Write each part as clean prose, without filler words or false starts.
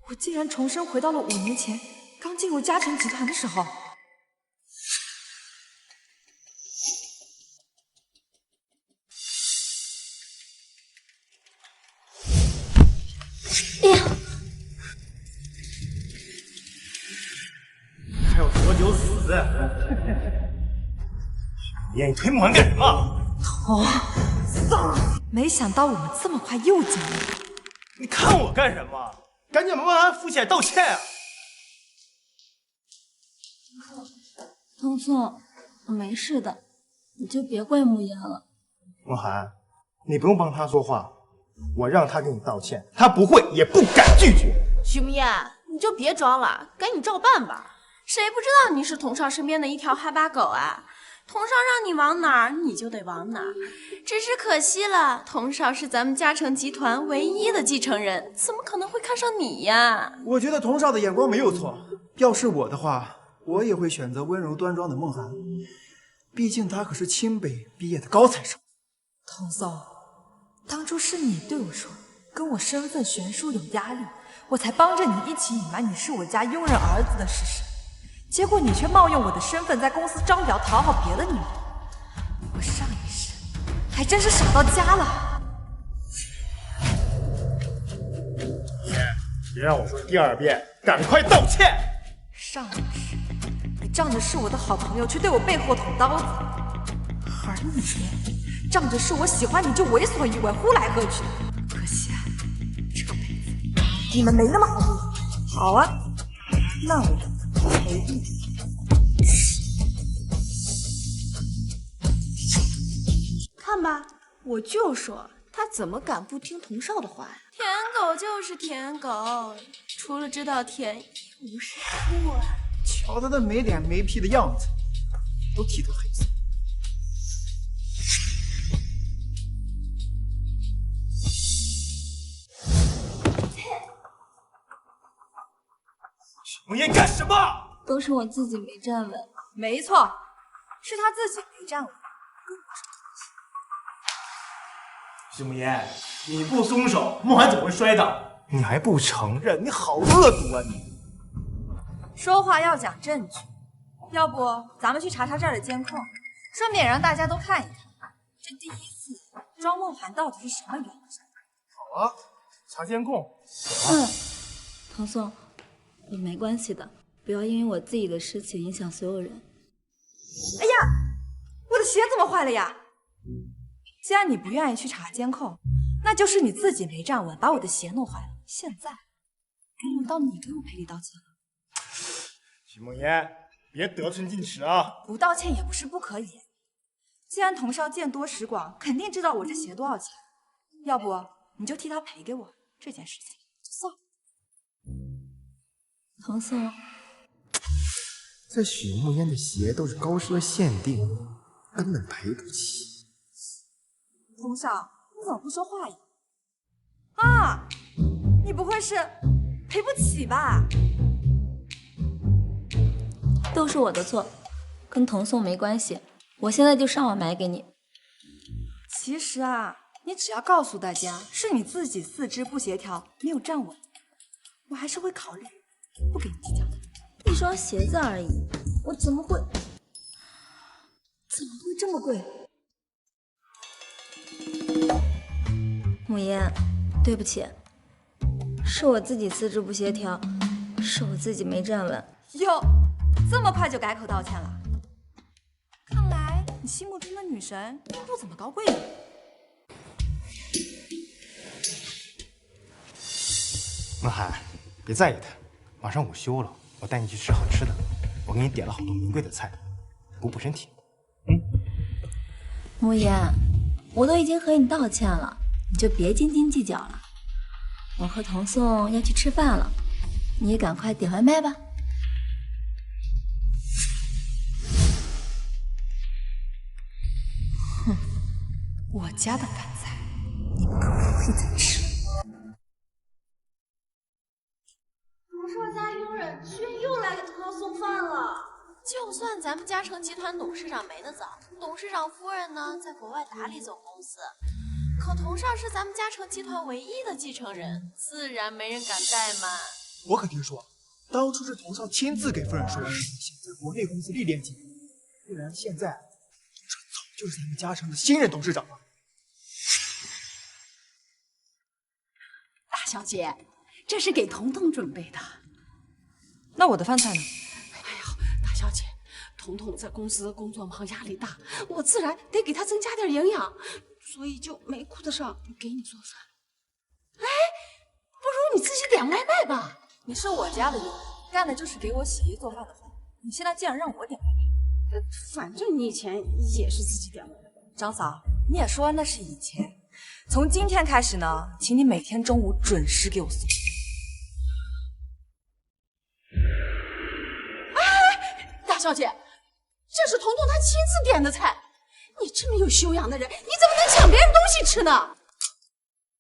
我竟然重生回到了5年前刚进入嘉诚集团的时候。哎呀！还要多久死？你推门干什么？没想到我们这么快又见面了。你看我干什么？赶紧帮安扶起来道歉啊！聪聪，我没事的，你就别怪慕言了。慕寒，你不用帮他说话，我让他给你道歉，他不会也不敢拒绝。徐慕言，你就别装了，赶紧照办吧。谁不知道你是童少身边的一条哈巴狗啊？童少让你往哪儿，你就得往哪儿。只是可惜了，童少是咱们嘉诚集团唯一的继承人，怎么可能会看上你呀？我觉得童少的眼光没有错，要是我的话，我也会选择温柔端庄的梦涵，毕竟她可是清北毕业的高材生。童松，当初是你对我说，跟我身份悬殊有压力，我才帮着你一起隐瞒你是我家佣人儿子的事实。结果你却冒用我的身份在公司招摇讨好别的女人，我上一世还真是傻到家了。别让我说第2遍，赶快道歉！上一世你仗着是我的好朋友，却对我背后捅刀子，而你仗着是我喜欢你就为所欲为，呼来喝去。可惜啊，这辈子你们没那么好过。好啊，那我陪你。看吧，我就说他怎么敢不听童少的话呀？舔狗就是舔狗，除了知道舔一无是处啊！瞧他那没脸没屁的样子，都剃头黑色。慕言干什么？都是我自己没站稳。没错，是他自己没站稳。徐慕言，你不松手，慕寒怎么会摔倒？你还不承认？你好恶毒啊你！说话要讲证据，要不咱们去查查这儿的监控，顺便让大家都看一看，这第一次庄梦涵到底是什么原因。好啊，查监控。童松，我没关系的，不要因为我自己的事情影响所有人。哎呀，我的鞋怎么坏了呀？既然你不愿意去查监控，那就是你自己没站稳，把我的鞋弄坏了。现在该轮到你给我赔礼道歉了。徐梦言，别得寸进尺啊！不道歉也不是不可以。既然童少见多识广，肯定知道我这鞋多少钱。要不你就替他赔给我，这件事情就算了。童松，这许慕烟的鞋都是高奢限定，根本赔不起。童少，你怎么不说话呀？啊，你不会是赔不起吧？都是我的错，跟童松没关系。我现在就上网买给你。其实啊，你只要告诉大家是你自己四肢不协调，没有站稳，我还是会考虑不给你计较的。一双鞋子而已，我怎么会这么贵？慕言，对不起，是我自己四肢不协调，是我自己没站稳。哟，这么快就改口道歉了？看来你心目中的女神不怎么高贵呢。梦涵，别在意他，马上午休了，我带你去吃好吃的。我给你点了好多名贵的菜，补补身体。慕言，我都已经和你道歉了，你就别斤斤计较了。我和童颂要去吃饭了，你也赶快点外卖吧。哼，我家的饭菜你们可不会再吃了。童少家佣人居然又来给童少送饭了。就算咱们嘉诚集团董事长没得早，董事长夫人呢在国外打理总公司，可童少是咱们嘉诚集团唯一的继承人，自然没人敢怠慢。我可听说，当初是童少亲自给夫人说，想在国内公司历练几年，不然现在童少早就是咱们嘉诚的新任董事长了。大小姐，这是给彤彤准备的。那我的饭菜呢？大小姐，彤彤在公司工作忙，压力大，我自然得给她增加点营养，所以就没顾得上给你做饭。哎，不如你自己点外卖吧。你是我家的佣人，干的就是给我洗衣做饭的活。你现在竟然让我点外卖？反正你以前也是自己点外卖。张嫂，你也说那是以前。从今天开始呢，请你每天中午准时给我送。大小姐，这是彤彤她亲自点的菜，你这么有修养的人，你怎么能抢别人东西吃呢？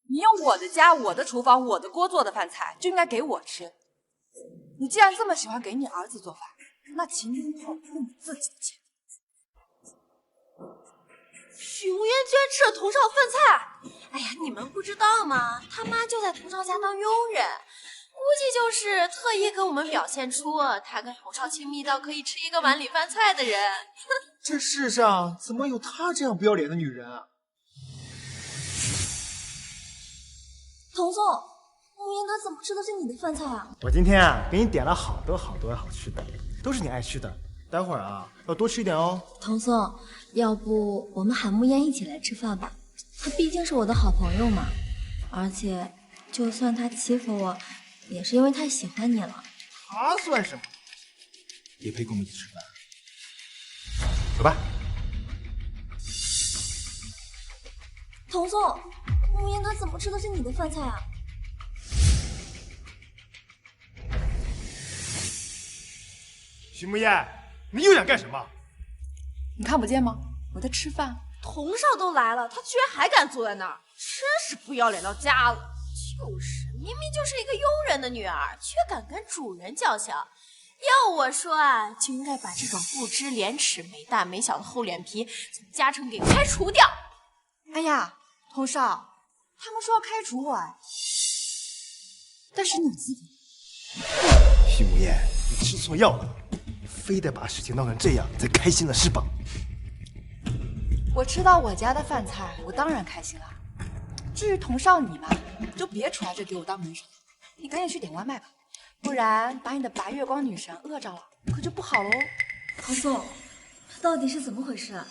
你用我的家、我的厨房、我的锅做的饭菜，就应该给我吃。你既然这么喜欢给你儿子做饭，那请你以后用你自己的钱。许无言居然吃了童少饭菜！哎呀，你们不知道吗？他妈就在童少家当佣人，估计就是特意跟我们表现出他跟童少亲密到可以吃一个碗里饭菜的人。这世上怎么有她这样不要脸的女人啊？童宋，慕言他怎么吃的是你的饭菜啊？我今天啊给你点了好多好吃的，都是你爱吃的。待会儿啊要多吃一点哦。童宋，要不我们喊慕言一起来吃饭吧？他毕竟是我的好朋友嘛，而且就算他欺负我，也是因为太喜欢你了。他算什么？也配跟我们一起吃饭？走吧。童宋，慕言他怎么吃的是你的饭菜啊？徐慕言，你又想干什么？你看不见吗？我在吃饭。童少都来了，他居然还敢坐在那儿，真是不要脸到家了。就是，明明就是一个佣人的女儿，却敢跟主人叫嚣。要我说啊，就应该把这种不知廉耻、没大没小的厚脸皮从嘉诚给开除掉。哎呀，童少，他们说要开除我，但是你有资格。徐慕言，你吃错药了，非得把事情闹成这样才开心了是吧？我吃到我家的饭菜，我当然开心了。至于童少你嘛，就别出来这给我当门神，你赶紧去点外卖吧，不然把你的白月光女神饿着了，可就不好喽。童宋，到底是怎么回事啊？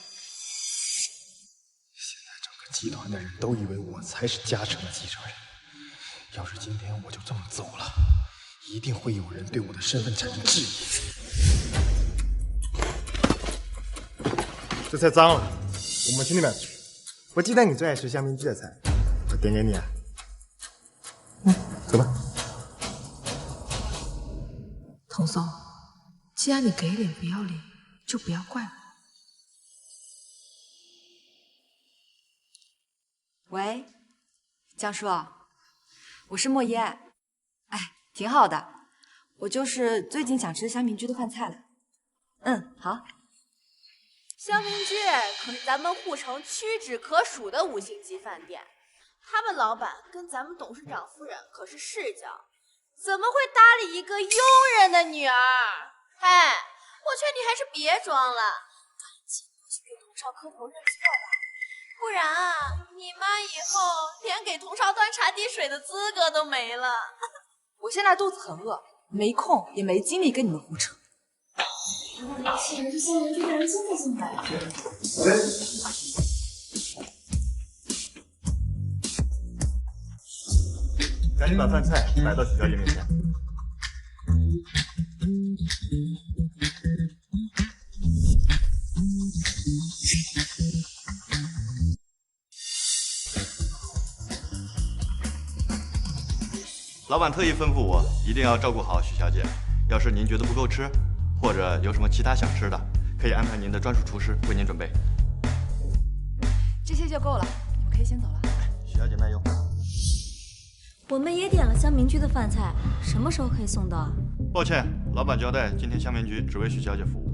现在整个集团的人都以为我才是嘉诚的继承人，要是今天我就这么走了，一定会有人对我的身份产生质疑。这菜脏了，我们去那边吃。我记得你最爱吃香槟鸡的菜，我点给你啊。走吧。童宋，既然你给脸不要脸，就不要怪我。喂，江叔，我是莫言。哎，挺好的，我就是最近想吃香槟居的饭菜了。嗯，好。香槟居可是咱们护城屈指可数的5星级饭店，他们老板跟咱们董事长夫人可是世交，怎么会搭理一个佣人的女儿？哎，我劝你还是别装了，赶紧过去给童少磕头认错吧，不然啊，你妈以后连给童少端茶递水的资格都没了。我现在肚子很饿，没空也没精力跟你们胡扯。岂不是香邻居的人真的进来了？赶紧把饭菜摆到许小姐面前。老板特意吩咐我一定要照顾好许小姐，要是您觉得不够吃，或者有什么其他想吃的，可以安排您的专属厨师为您准备。这些就够了，你们可以先走了。许小姐慢用。我们也点了香民居的饭菜，什么时候可以送到啊？抱歉，老板交代今天香民局只为许小姐服务。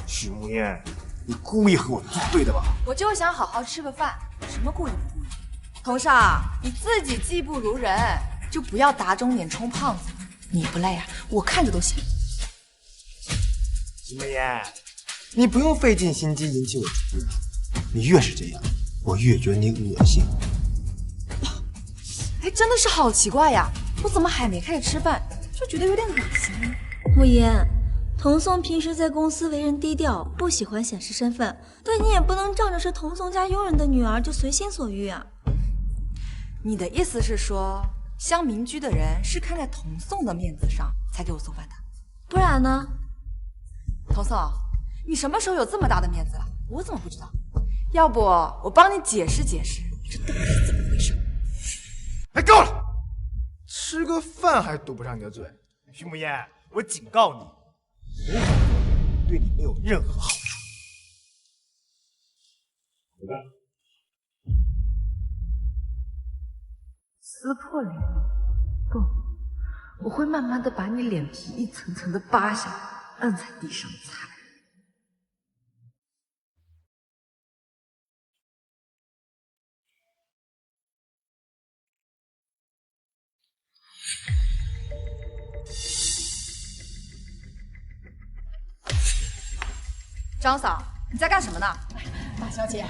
许慕烟，你故意和我作对的吧？我就想好好吃个饭，什么故意不故意？童少，你自己技不如人，就不要打肿脸充胖子。你不累啊？我看着都行。许慕烟，你不用费尽心机引起我注意，你越是这样，我越觉得你恶心。哎，真的是好奇怪呀！我怎么还没开始吃饭，就觉得有点恶心呢？慕言，童颂平时在公司为人低调，不喜欢显示身份，但你也不能仗着是童颂家佣人的女儿就随心所欲啊。你的意思是说，乡民居的人是看在童颂的面子上才给我送饭的？不然呢？童颂，你什么时候有这么大的面子了？我怎么不知道？要不我帮你解释解释，这到底是怎么回事？哎，够了！吃个饭还堵不上你的嘴。徐慕烟，我警告你，我对你没有任何好处。撕破脸？不，我会慢慢的把你脸皮一层层的扒下，摁在地上踩。张嫂，你在干什么呢？大小姐，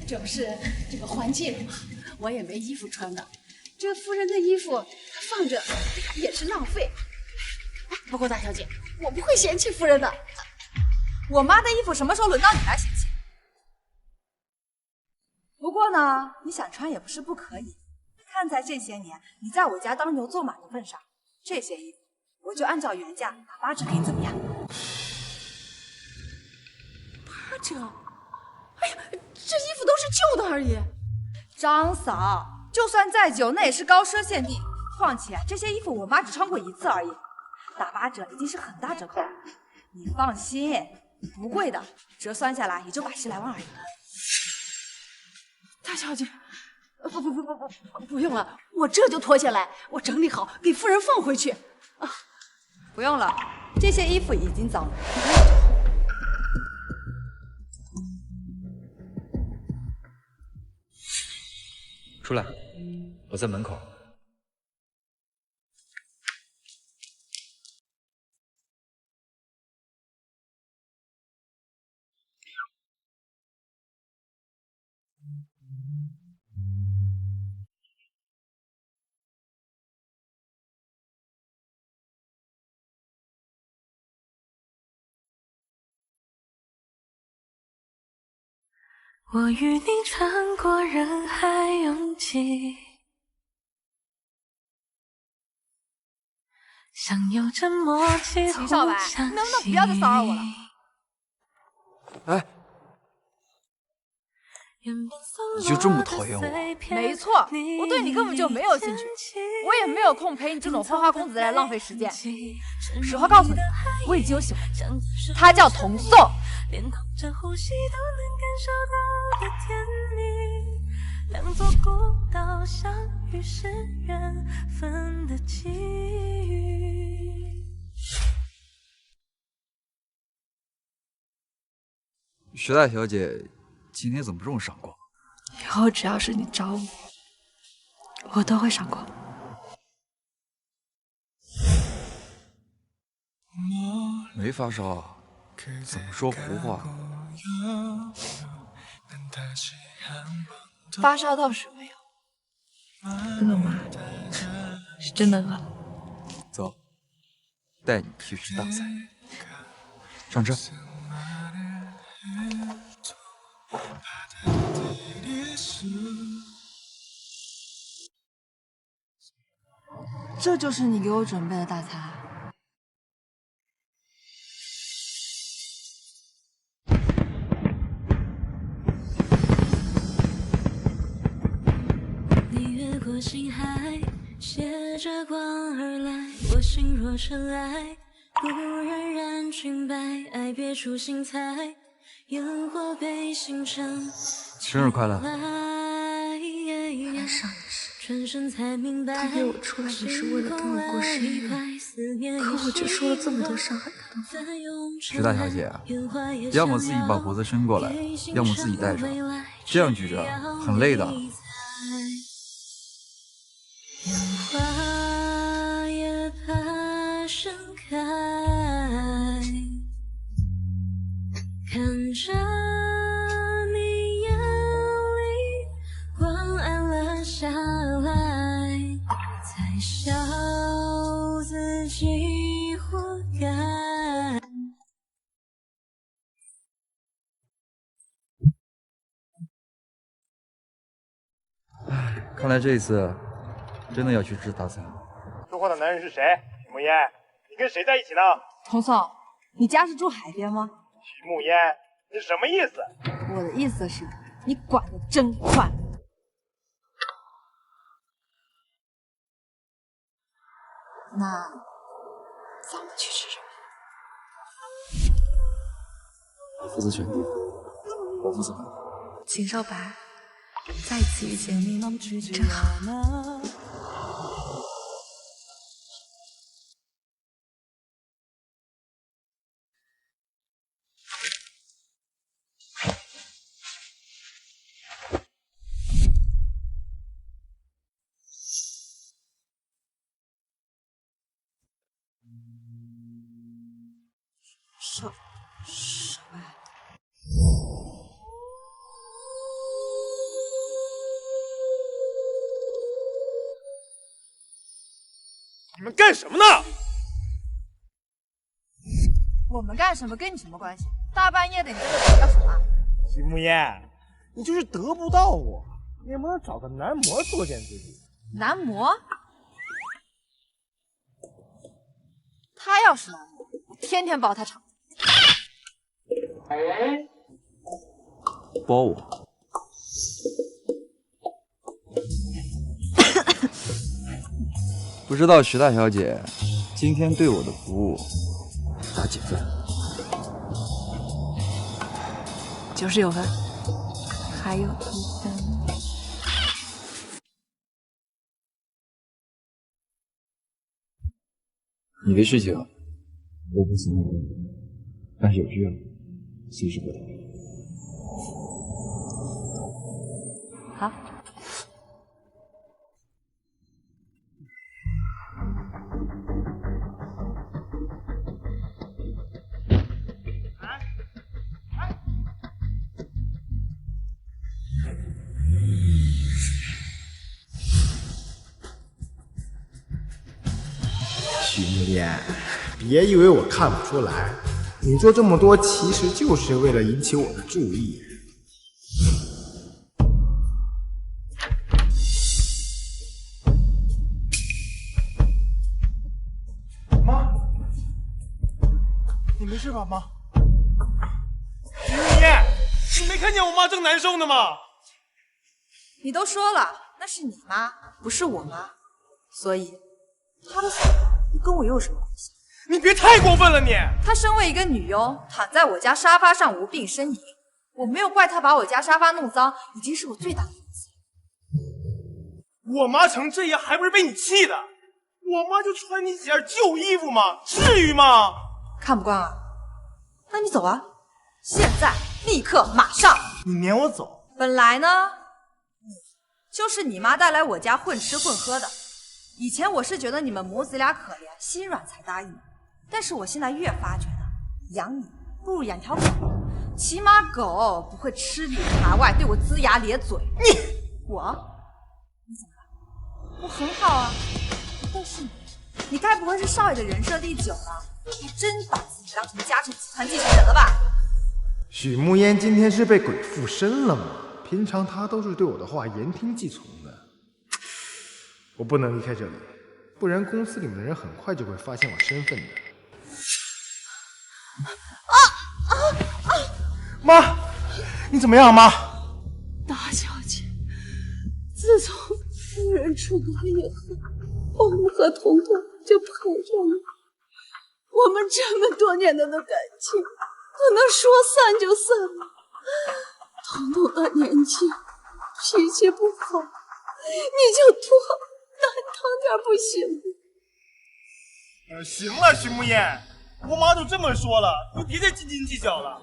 这不是这个换季了吗？我也没衣服穿的，这夫人的衣服她放着也是浪费。不过大小姐，我不会嫌弃夫人的。我妈的衣服什么时候轮到你来嫌弃？不过呢，你想穿也不是不可以。看在这些年你在我家当牛做马的份上，这些衣服我就按照原价打8折给你，怎么样8折？哎呀，这衣服都是旧的而已。张嫂，就算再久，那也是高奢限定。况且这些衣服我妈只穿过1次而已，打8折已经是很大折扣了。你放心，不贵的，折算下来也就80来万而已。大小姐，不用了，我这就脱下来，我整理好给夫人放回去。啊，不用了，这些衣服已经脏了。出来，我在门口。我与你穿过人海拥挤，像有着默契。秦少白，你能不能不要再骚扰我了？哎，你就这么讨厌我？没错，我对你根本就没有兴趣，我也没有空陪你这种花花公子来浪费时间。实话告诉你，我已经有喜欢的，他叫童颂。连同着呼吸都能感受到的甜蜜，两座孤岛相遇是缘分的际遇。徐大小姐今天怎么这么闪光？以后只要是你找我，我都会闪光。没发烧，怎么说胡话？发烧倒是没有，饿吗？是真的饿。走，带你去吃大菜。上车。这就是你给我准备的大餐。你越过星海，携着光而来，我心若尘埃，不染染裙摆，爱别出心裁，烟火被星辰。生日快乐！样，上一世转身才明白，他约我出来也是为了跟我过生日，可我却说了这么多伤害他的话。徐大小姐，要么自己把脖子伸过来，要么自己带上，这样举着很累的。花也怕盛开，看着你眼里光暗了下来，才笑自己活该。看来这一次真的要去吃大餐。说话的男人是谁？许慕烟，你跟谁在一起呢？童总，你家是住海边吗？许慕烟，你什么意思？我的意思是，你管得真宽。那咱们去吃什么？你负责选地，我负责买。秦少白，再一次遇见你，真好。少白，你们干什么呢？我们干什么跟你什么关系？大半夜的你在这搞什么？许慕烟，你就是得不到我，你能不能找个男模作践自己？男模？他要是男模，我天天包他场。包我？不知道徐大小姐今天对我的服务打几分？99分，还有1分。你的事情我不行，但是有需要随时拨打。好。许慕烟，别以为我看不出来，你做这么多其实就是为了引起我的注意。妈，你没事吧，妈？许慕烟，你没看见我妈正难受呢吗？你都说了，那是你妈，不是我妈，所以她的死跟我又有什么关系？你别太过分了你！她身为一个女佣，躺在我家沙发上无病呻吟，我没有怪她把我家沙发弄脏，已经是我最大的错。我妈成这样还不是被你气的？我妈就穿你几件旧衣服吗？至于吗？看不惯啊？那你走啊！现在，立刻，马上！你撵我走？本来呢，就是你妈带来我家混吃混喝的。以前我是觉得你们母子俩可怜，心软才答应，但是我现在越发觉得，养你不如养条狗，起码狗不会吃里扒外，对我龇牙咧嘴。你怎么了？我很好啊，但是你该不会是少爷的人设立久了，还真把自己当成嘉诚集团继承人了吧？许慕烟今天是被鬼附身了吗？平常她都是对我的话言听计从的。我不能离开这里，不然公司里面的人很快就会发现我身份的。妈，你怎么样，妈？大小姐，自从夫人出阁以后，我们和彤彤就陪着你。我们这么多年的感情，不能说散就散吗？彤彤的年纪，脾气不好，你就多担当点不行吗？行了，徐慕言，姑妈都这么说了，你别再斤斤计较了。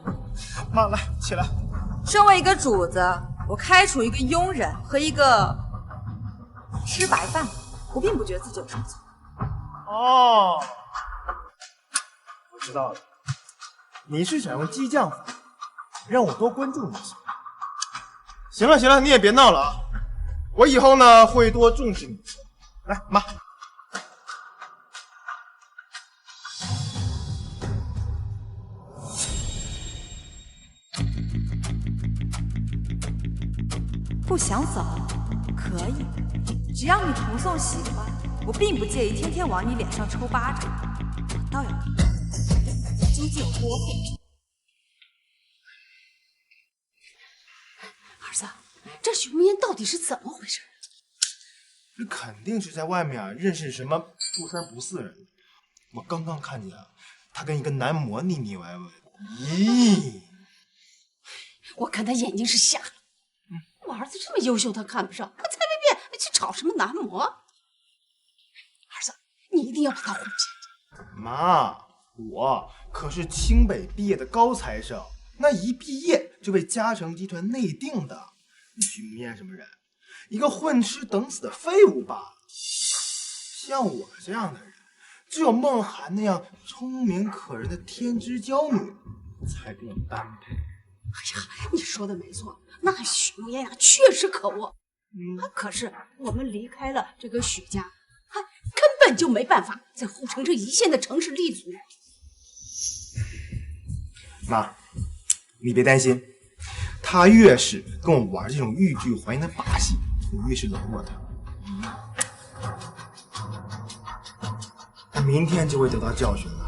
妈，来起来。身为一个主子，我开除一个佣人和一个吃白饭，我并不觉得自己有什么错。哦，我知道了，你是想用激将法让我多关注你一些。行了行了，你也别闹了啊！我以后呢会多重视你。来，妈。不想走，可以，只要你童宋喜欢，我并不介意天天往你脸上抽巴掌。我倒要看究竟有多狠。儿子，这许慕言到底是怎么回事？这肯定是在外面认识什么不三不四人。我刚刚看见他跟一个男模腻腻歪歪的。咦，我看他眼睛是瞎了。我儿子这么优秀，他看不上，他才没变去找什么男模。儿子，你一定要把他哄骗。妈，我可是清北毕业的高材生，那一毕业就被嘉诚集团内定的。许慕言什么人？一个混吃等死的废物罢了。像我这样的人，只有梦涵那样聪明可人的天之娇女才跟我般配。哎呀，你说的没错，那许慕言呀确实可恶。可是我们离开了这个许家，根本就没办法在护城这一线的城市立足。妈，你别担心，他越是跟我玩这种欲拒还迎的把戏，我越是冷落他。他明天就会得到教训了。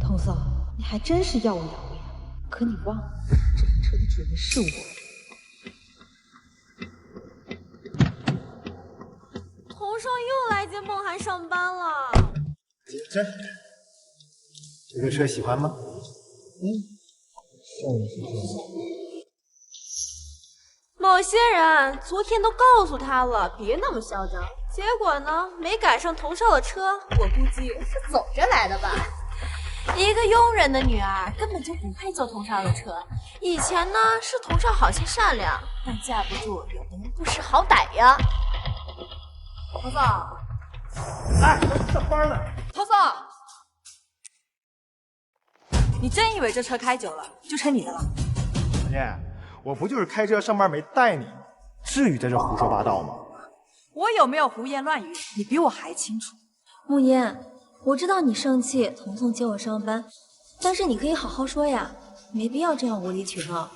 童嫂，你还真是耀武扬威，可你忘了，这辆车的主人是我。童少又来接梦涵上班了。这个车喜欢吗？某些人昨天都告诉他了，别那么嚣张，结果呢，没赶上童少的车，我估计是走着来的吧。一个佣人的女儿根本就不配坐童少的车。以前呢，是童少好心善良，但架不住有的人不识好歹呀。童嫂，哎，上班了。童嫂，你真以为这车开久了就成你的了？小念，我不就是开车上班没带你吗？至于在这胡说八道吗？我有没有胡言乱语，你比我还清楚。慕言，我知道你生气，童宋接我上班，但是你可以好好说呀，没必要这样无理取闹。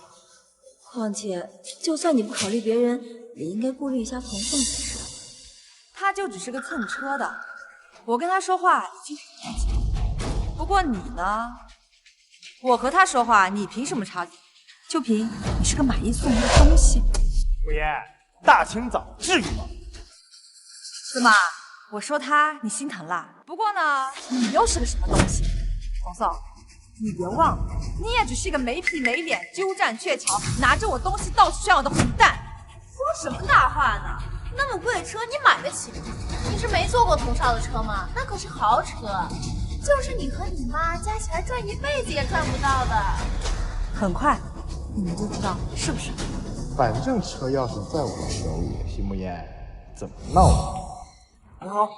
况且，就算你不考虑别人，也应该顾虑一下童宋才是。他就只是个蹭车的，我跟他说话已经很严谨。不过你呢？我和他说话，你凭什么插嘴？就凭你是个买一送一的东西。慕言，大清早至于吗？怎么？我说他，你心疼啦？不过呢，你又是个什么东西？童宋，你别忘了，你也只是一个没皮没脸、鸠占鹊桥、拿着我东西到处炫耀的混蛋。说什么大话呢？那么贵的车你买得起吗？你是没坐过童少的车吗？那可是豪车，就是你和你妈加起来赚一辈子也赚不到的。很快你们就知道是不是？反正车钥匙在我手里，徐慕言，怎么闹呢？很好。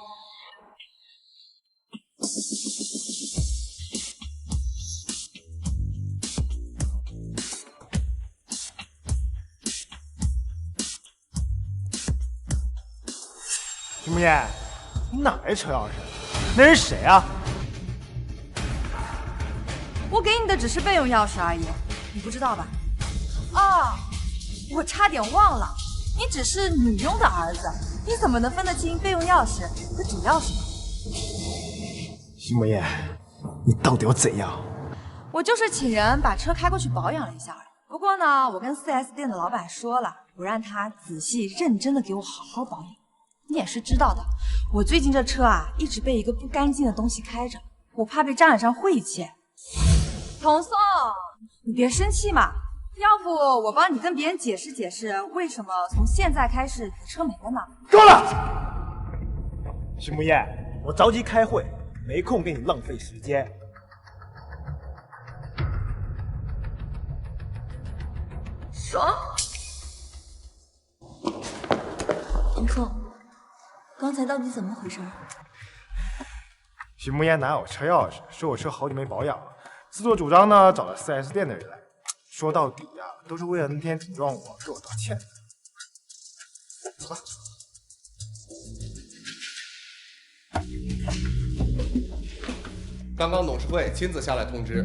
徐慕言，你哪来车钥匙？那人谁啊？我给你的只是备用钥匙而已，你不知道吧？哦，我差点忘了，你只是女佣的儿子，你怎么能分得清备用钥匙和主钥匙呢？徐慕言，你到底要怎样？我就是请人把车开过去保养了一下而已。不过呢，我跟 4S 店的老板说了，我让他仔细认真的给我好好保养。你也是知道的，我最近这车啊，一直被一个不干净的东西开着，我怕被沾染上晦气。童宋，你别生气嘛，要不我帮你跟别人解释解释，为什么从现在开始你的车没了呢？够了！徐木燕，我着急开会，没空跟你浪费时间。爽！童宋，刚才到底怎么回事？徐木燕拿我车钥匙，说我车好久没保养了，自作主张呢找了 4S 店的人来。说到底呀，都是为了那天顶撞我，给我道歉。走吧。刚刚董事会亲自下来通知，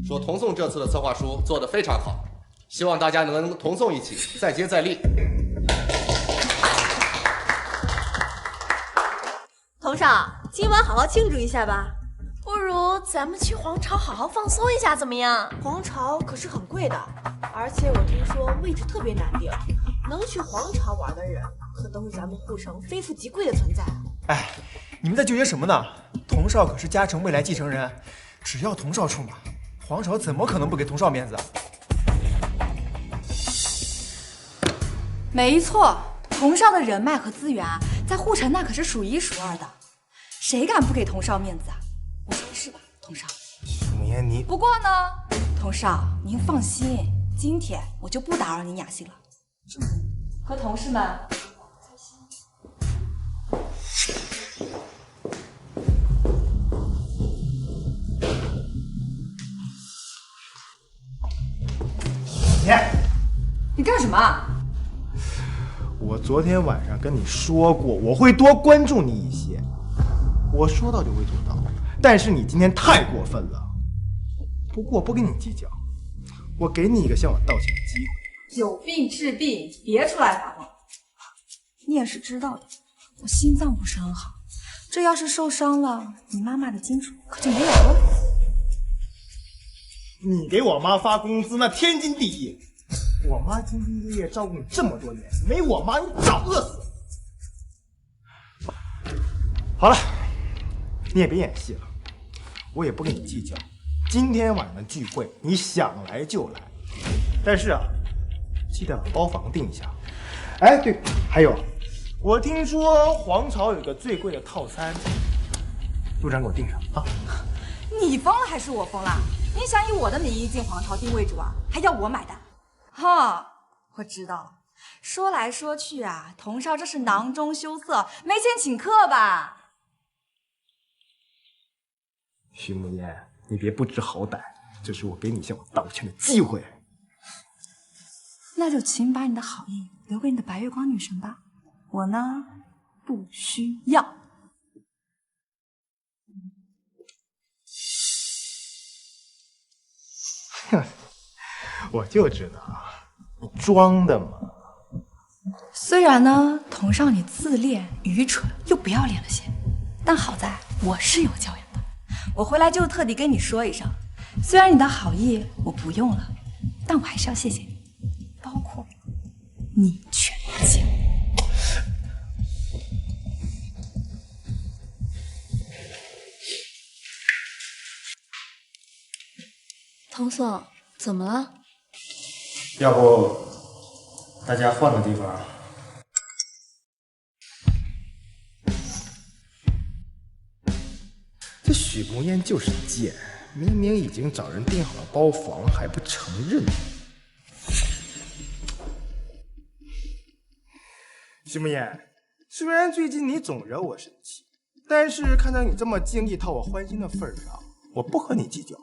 说童宋这次的策划书做得非常好，希望大家能跟童宋一起再接再厉。童少，今晚好好庆祝一下吧。不如咱们去皇朝好好放松一下，怎么样？皇朝可是很贵的，而且我听说位置特别难定，能去皇朝玩的人可都是咱们护城非富即贵的存在。哎，你们在纠结什么呢？童少可是嘉诚未来继承人，只要童少出马，皇朝怎么可能不给童少面子？没错，童少的人脉和资源啊，在护城那可是数一数二的，谁敢不给童少面子啊？我说是吧，童少？母爷你……不过呢，童少您放心，今天我就不打扰您雅兴了，和同事们开心。你干什么？我昨天晚上跟你说过，我会多关注你一些。我说到就会做到，但是你今天太过分了。不过我不跟你计较，我给你一个向我道歉的机会。有病治病，别出来发疯。你也是知道的，我心脏不是很好，这要是受伤了，你妈妈的金主可就没有了。你给我妈发工资那天经地义，我妈兢兢业业照顾你这么多年，没我妈你早饿死。好了，你也别演戏了，我也不跟你计较。今天晚上的聚会，你想来就来，但是啊，记得把包房订一下。哎，对，还有，我听说皇朝有个最贵的套餐，路长给我订上啊！你疯了还是我疯了？你想以我的名义进皇朝定位主啊，还要我买单？哈，我知道了。说来说去啊，童少这是囊中羞涩，没钱请客吧？徐慕言，你别不知好歹，这是我给你向我道歉的机会。那就请把你的好意留给你的白月光女神吧，我呢，不需要。哼，我就知道，你装的嘛。虽然呢，童少你自恋、愚蠢又不要脸了些，但好在我是有教养的。我回来就特地跟你说一声，虽然你的好意我不用了，但我还是要谢谢你，包括你全家。童总，怎么了？要不大家换个地方？这许慕燕就是贱，明明已经找人订好了包房，还不承认。许慕燕，虽然最近你总惹我生气，但是看在你这么尽力讨我欢心的份上，我不和你计较。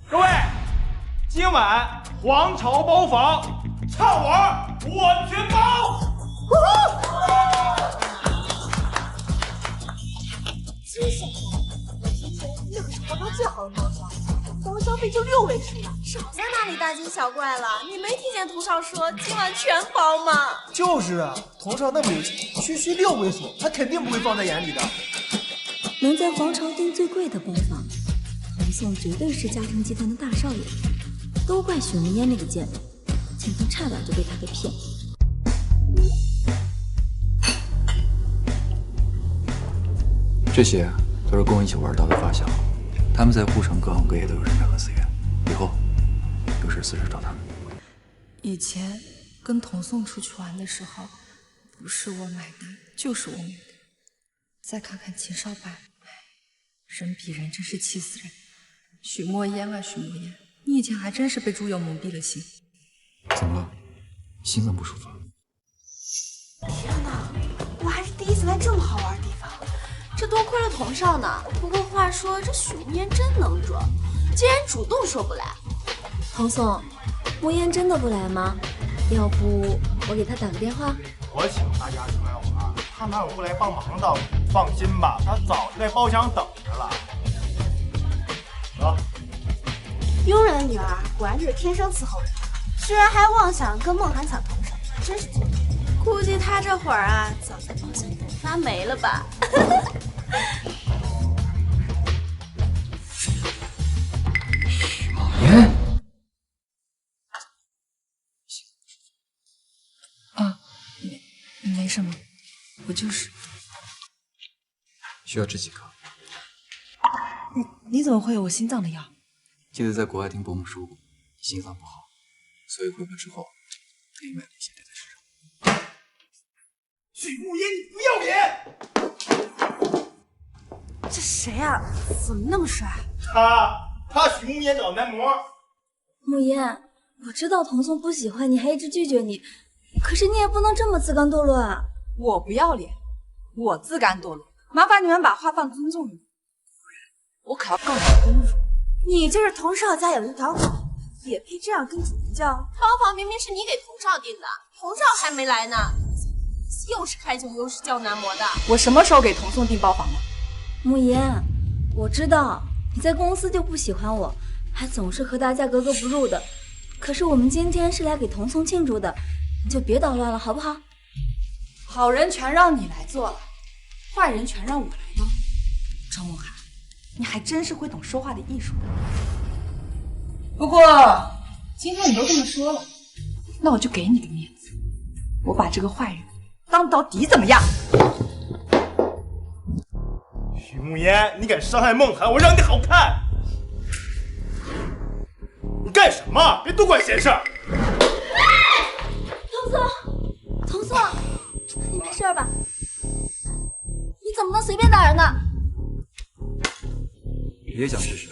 各位，今晚皇朝包房，畅玩我全包。真想到，之前那可是皇朝最好的包厢，包厢费就6位数呢。少在那里大惊小怪了，你没听见童少说今晚全包吗？就是啊，童少那么有钱，区区6位数，他肯定不会放在眼里的。能在皇朝订最贵的包房，童宋绝对是嘉诚集团的大少爷，都怪许慕烟那个贱人，前头差点就被他给骗了。这些都是跟我一起玩到的发小，他们在沪城各行各业都有人脉和资源，以后有事随时找他们。以前跟童颂出去玩的时候，不是我买单就是我买单。再看看秦少白，人比人真是气死人。许墨烟啊许墨烟，你以前还真是被猪油蒙蔽了心。怎么了？心脏不舒服？天哪，我还是第一次来这么好玩的地方，这多亏了童少呢。不过话说，这许慕烟真能装，竟然主动说不来。童颂，慕烟真的不来吗？要不我给他打个电话？我请大家出来玩，他哪有不来帮忙的道理？放心吧，他早就在包厢等着了。走。庸人的女儿果然就是天生伺候人，居然还妄想跟梦涵抢童少，真是聪明。估计他这会儿啊，早在包厢等发霉了吧。许梦烟。啊，没什么，我就是。需要吃几颗？你怎么会有我心脏的药？记得在国外听伯母说过，心脏不好，所以回国之后特意买了一些带在身上。许慕烟，你不要脸！这谁啊？怎么那么帅？他许慕烟找男模。慕烟，我知道童颂不喜欢你，还一直拒绝你，可是你也不能这么自甘堕落啊！我不要脸，我自甘堕落，麻烦你们把话放尊重一点。我可要告你侮辱！你就是童少家有一条狗，也配这样跟主人叫？包房明明是你给童少订的，童少还没来呢，又是开酒又是叫男模的。我什么时候给童颂订包房了？慕言，我知道你在公司就不喜欢我，还总是和大家格格不入的。可是我们今天是来给童颂庆祝的，你就别捣乱了，好不好？好人全让你来做了，坏人全让我来当。张梦涵，你还真是会懂说话的艺术。不过今天你都这么说了，那我就给你个面子，我把这个坏人当到底，怎么样？许慕烟，你敢伤害梦涵，我让你好看！你干什么？别多管闲事儿！童颂，你没事吧？你怎么能随便打人呢？你也想试试？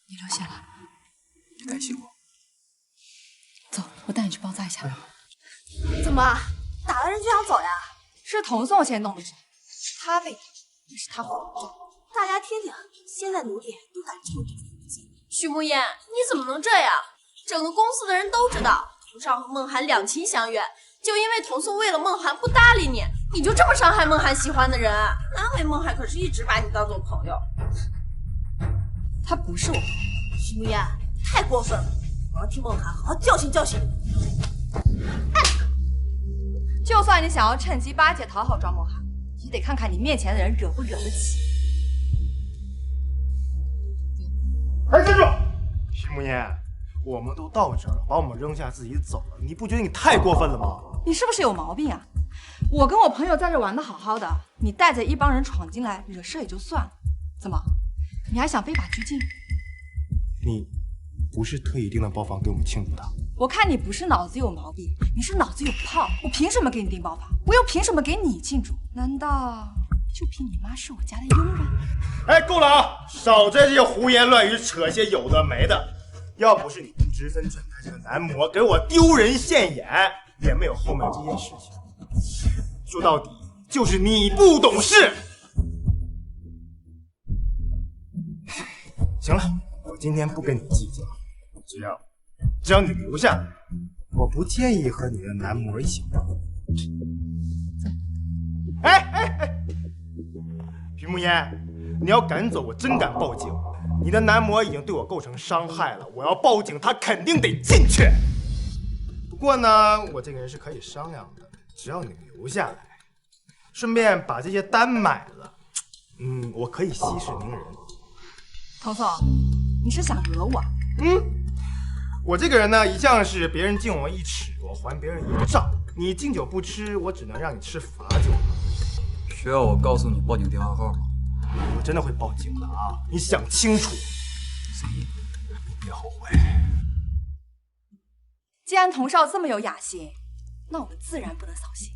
你留下来，你担心我？走，我带你去包扎一下。怎么打了人就想走呀？是童颂先动的手，他被打，那是他慌张。大家听听，现在奴隶都敢臭对方。许慕言，你怎么能这样？整个公司的人都知道，童少和梦涵两情相悦，就因为童颂为了梦涵不搭理你，你就这么伤害梦涵喜欢的人？那回梦涵可是一直把你当做朋友。他不是我朋友。许慕言，太过分了！我要替梦涵好好教训教训你。就算你想要趁机巴结讨好庄梦涵，也得看看你面前的人惹不惹得起。哎，站住！许慕烟，我们都到这儿了，把我们扔下自己走了，你不觉得你太过分了吗？你是不是有毛病啊？我跟我朋友在这玩的好好的，你带着一帮人闯进来惹事也就算了，怎么，你还想非法拘禁？你不是特意订的包房给我们庆祝的？我看你不是脑子有毛病，你是脑子有泡。我凭什么给你订包房？我又凭什么给你庆祝？难道就凭你妈是我家的佣人？哎，够了啊！少在这些胡言乱语，扯些有的没的。要不是你不知分准他这个男模给我丢人现眼，也没有后面这件事情。说到底，就是你不懂事。行了，我今天不跟你计较，只要你留下来，我不介意和你的男模一起玩。哎，徐慕烟，你要敢走，我真敢报警。你的男模已经对我构成伤害了，我要报警，他肯定得进去。不过呢，我这个人是可以商量的，只要你留下来，顺便把这些单买了，我可以息事宁人。童颂，你是想惹我？我这个人呢，一向是别人敬我一尺，我还别人一丈。你敬酒不吃，我只能让你吃罚酒了。需要我告诉你报警电话号吗？我真的会报警的啊！你想清楚。所以你别后悔。既然童少这么有雅兴，那我们自然不能扫兴。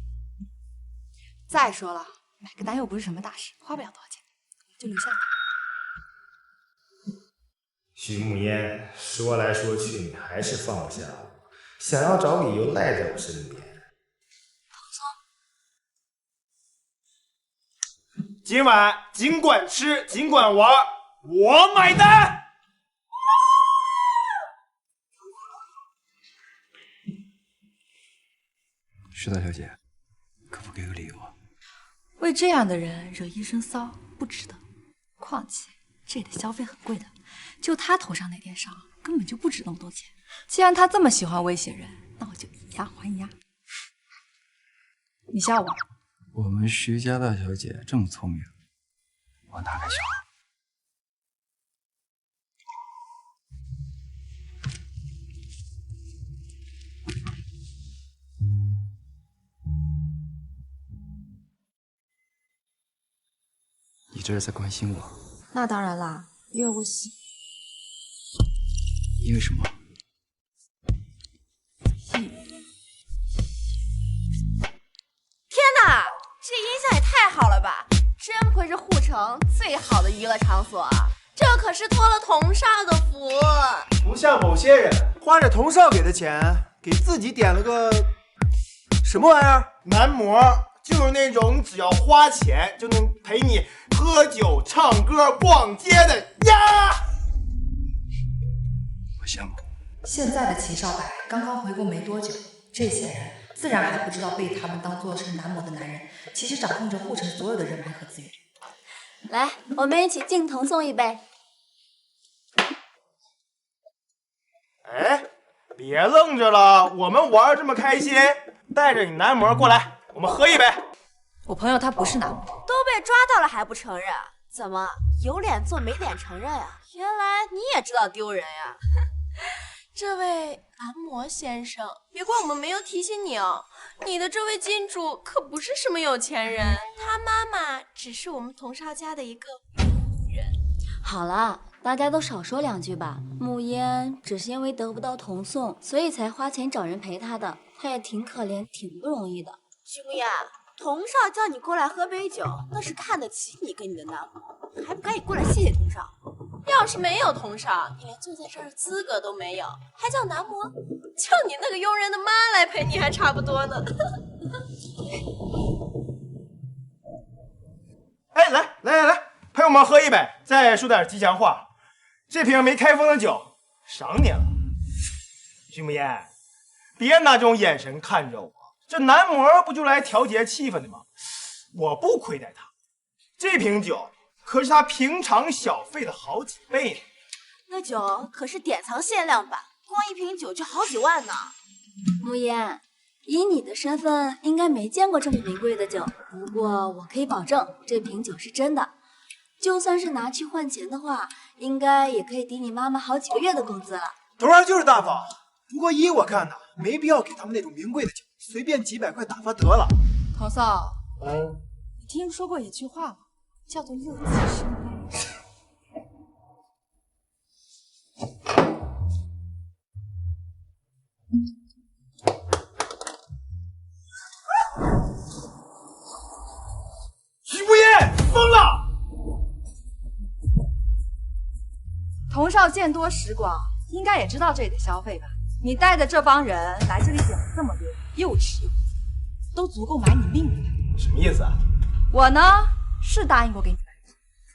再说了，买个单又不是什么大事，花不了多少钱，就留下来。徐慕烟，说来说去，你还是放不下我，想要找理由赖在我身边。今晚尽管吃，尽管玩，我买单。石大小姐，可否给个理由啊？为这样的人惹一身骚，不值得。况且这里的消费很贵的，就他头上那点伤，根本就不值那么多钱。既然他这么喜欢威胁人，那我就以牙还牙。你笑我？我们徐家大小姐这么聪明，我哪敢笑？你这是在关心我？那当然啦，因为我喜。因为什么？天哪，这音响也太好了吧！真愧是护城最好的娱乐场所啊！这可是托了童少的福。不像某些人花着童少给的钱，给自己点了个什么玩意儿？男模，就是那种只要花钱就能陪你喝酒、唱歌、逛街的呀！我羡慕。现在的齐少白刚刚回国没多久，这些人自然还不知道被他们当做是男模的男人，其实掌控着护城所有的人脉和资源。来，我们一起敬童送一杯。哎，别愣着了，我们玩这么开心，带着你男模过来，我们喝一杯。我朋友他不是男模，都被抓到了还不承认？怎么有脸做没脸承认啊？原来你也知道丢人呀！这位男模先生，别怪我们没有提醒你哦。你的这位金主可不是什么有钱人，他妈妈只是我们童少家的一个女人。好了，大家都少说两句吧。慕烟只是因为得不到童送，所以才花钱找人陪她的，她也挺可怜，挺不容易的。徐慕烟，童少叫你过来喝杯酒，那是看得起你跟你的男模，还不赶紧过来谢谢童少？要是没有童少，你连坐在这儿的资格都没有，还叫男模？叫你那个佣人的妈来陪你还差不多呢。哎，来，陪我们喝一杯，再说点吉祥话。这瓶没开封的酒，赏你了。徐慕烟，别拿这种眼神看着我，这男模不就来调节气氛的吗？我不亏待他，这瓶酒可是他平常小费的好几倍呢。那酒可是典藏限量版，光一瓶酒就好几万呢。慕烟，以你的身份，应该没见过这么名贵的酒。不过我可以保证，这瓶酒是真的。就算是拿去换钱的话，应该也可以抵你妈妈好几个月的工资了。童儿就是大方，不过依我看呢，没必要给他们那种名贵的酒，随便几百块打发得了。童少，你听说过一句话吗？叫做乐极生悲。徐慕烟疯了！童少见多识广，应该也知道这里的消费吧？你带着这帮人来这里点了这么多，又吃又喝，都足够买你命的。什么意思啊？我呢是答应过给你买，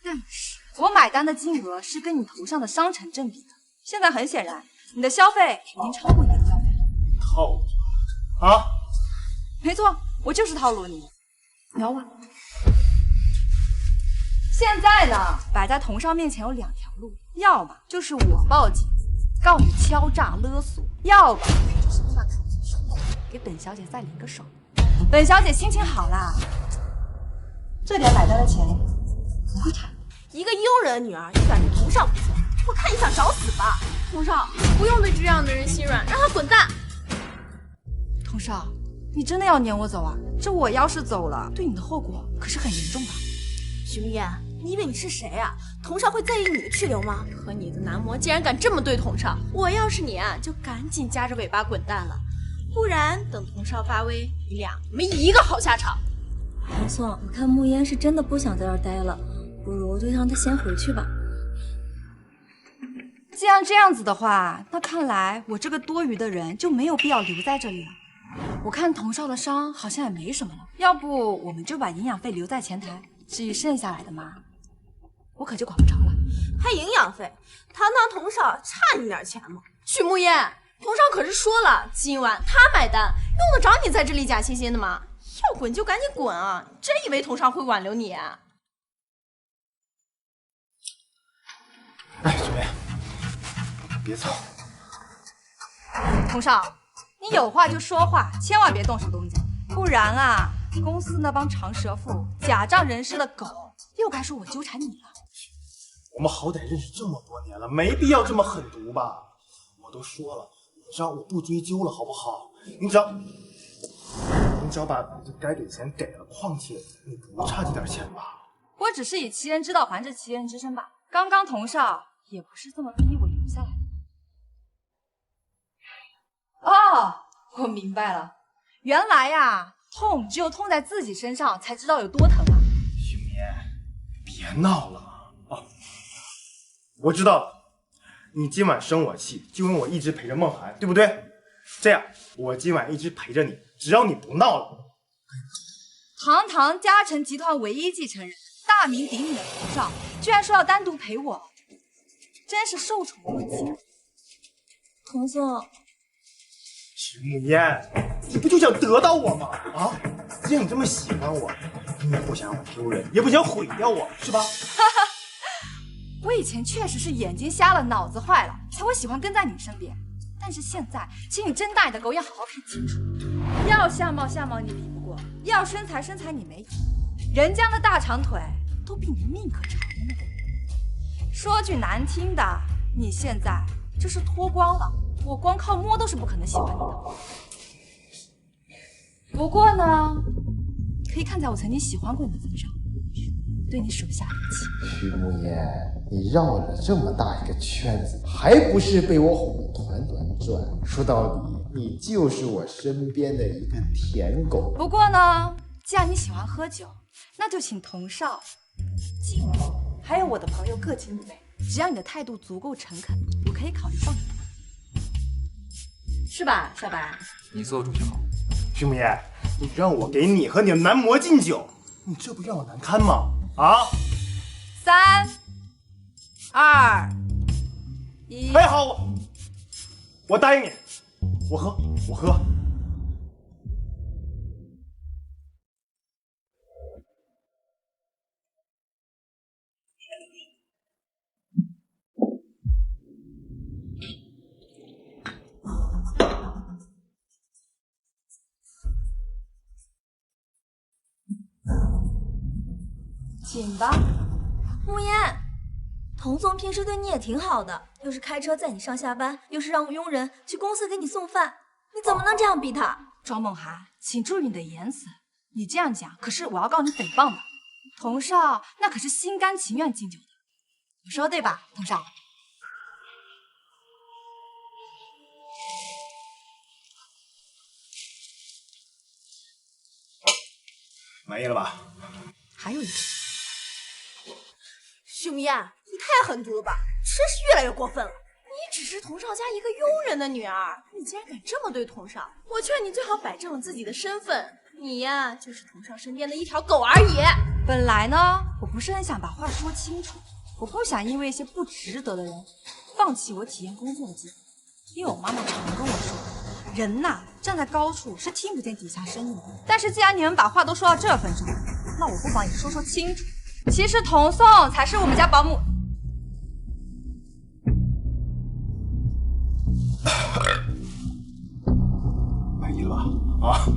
但是我买单的金额是跟你头上的伤成正比的。现在很显然，你的消费已经超过你的消费了。套路啊？没错，我就是套路你。瞄我。现在呢，摆在童少面前有两条路，要么就是我报警告你敲诈勒索，要么就是你把口子收了，给本小姐再领个手。本小姐心情好啦，这点买单的钱不会差。一个佣人女儿就敢对童少不错，我看你想找死吧！童少，不用对这样的人心软，让他滚蛋。童少，你真的要撵我走啊？这我要是走了，对你的后果可是很严重的。许慕言，你以为你是谁啊？童少会在意你的去留吗？和你的男模竟然敢这么对童少，我要是你啊，就赶紧夹着尾巴滚蛋了，不然等童少发威，你俩没一个好下场。童宋，我看慕言是真的不想在这儿待了，不如就让他先回去吧。既然这样子的话，那看来我这个多余的人就没有必要留在这里了。我看童少的伤好像也没什么了，要不我们就把营养费留在前台，至于剩下来的嘛，我可就管不着了。还营养费？堂堂童少差你点钱吗？许慕言，童少可是说了，今晚他买单，用得着你在这里假惺惺的吗？要滚就赶紧滚啊！你真以为童少会挽留你啊？哎，小梅，别走。童少，你有话就说话，千万别动手动脚，不然啊，公司那帮长舌妇、假仗人势的狗又该说我纠缠你了。我们好歹认识这么多年了，没必要这么狠毒吧？我都说了，你只要我不追究了，好不好？你只要把该给钱给了，况且你不差这点钱吧？我只是以其人之道还治其人之身吧。刚刚童少也不是这么逼我留下来的。哦，我明白了，原来呀，痛只有痛在自己身上才知道有多疼啊。许眠，别闹了啊！我知道了，你今晚生我气，就因为我一直陪着梦涵，对不对？这样，我今晚一直陪着你，只要你不闹了。堂堂嘉诚集团唯一继承人，大名鼎鼎的童少，居然说要单独陪我，真是受宠若惊。童宋，许慕言，你不就想得到我吗？啊，既然你这么喜欢我，你也不想让我丢人，也不想毁掉我，是吧？我以前确实是眼睛瞎了，脑子坏了，才会喜欢跟在你身边。但是现在，请你睁大你的狗眼，好好看清楚。要相貌你比不过，要身材你没有，人家的大长腿都比你命可长呢。说句难听的，你现在就是脱光了，我光靠摸都是不可能喜欢你的。不过呢，可以看在我曾经喜欢过你的份上，对你手下留情。徐慕言，你绕了这么大一个圈子，还不是被我哄得团团转？说到底，你就是我身边的一个舔狗。不过呢，既然你喜欢喝酒，那就请童少、敬我，还有我的朋友各敬一杯。只要你的态度足够诚恳，我可以考虑放你的，是吧，小白？你做主就好。徐慕言，你让我给你和你的男模敬酒，你这不让我难堪吗？啊！3、2、1。哎，好，我答应你，我喝。请吧。慕言，童总平时对你也挺好的，又是开车载你上下班，又是让佣人去公司给你送饭，你怎么能这样逼他？庄梦涵，请注意你的言辞，你这样讲可是我要告你诽谤的。童少那可是心甘情愿敬酒的，我说对吧，童少？满意了吧？还有一个。许慕言，你太狠毒了吧，真是越来越过分了。你只是童少家一个佣人的女儿，你竟然敢这么对童少，我劝你最好摆正了自己的身份。你呀，就是童少身边的一条狗而已。本来呢，我不是很想把话说清楚，我不想因为一些不值得的人放弃我体验工作的机会。因为我妈妈常跟我说，人呐，站在高处是听不见底下声音的。但是既然你们把话都说到这份上，那我不妨也说清楚。其实童宋才是我们家保姆。满意了吧？啊？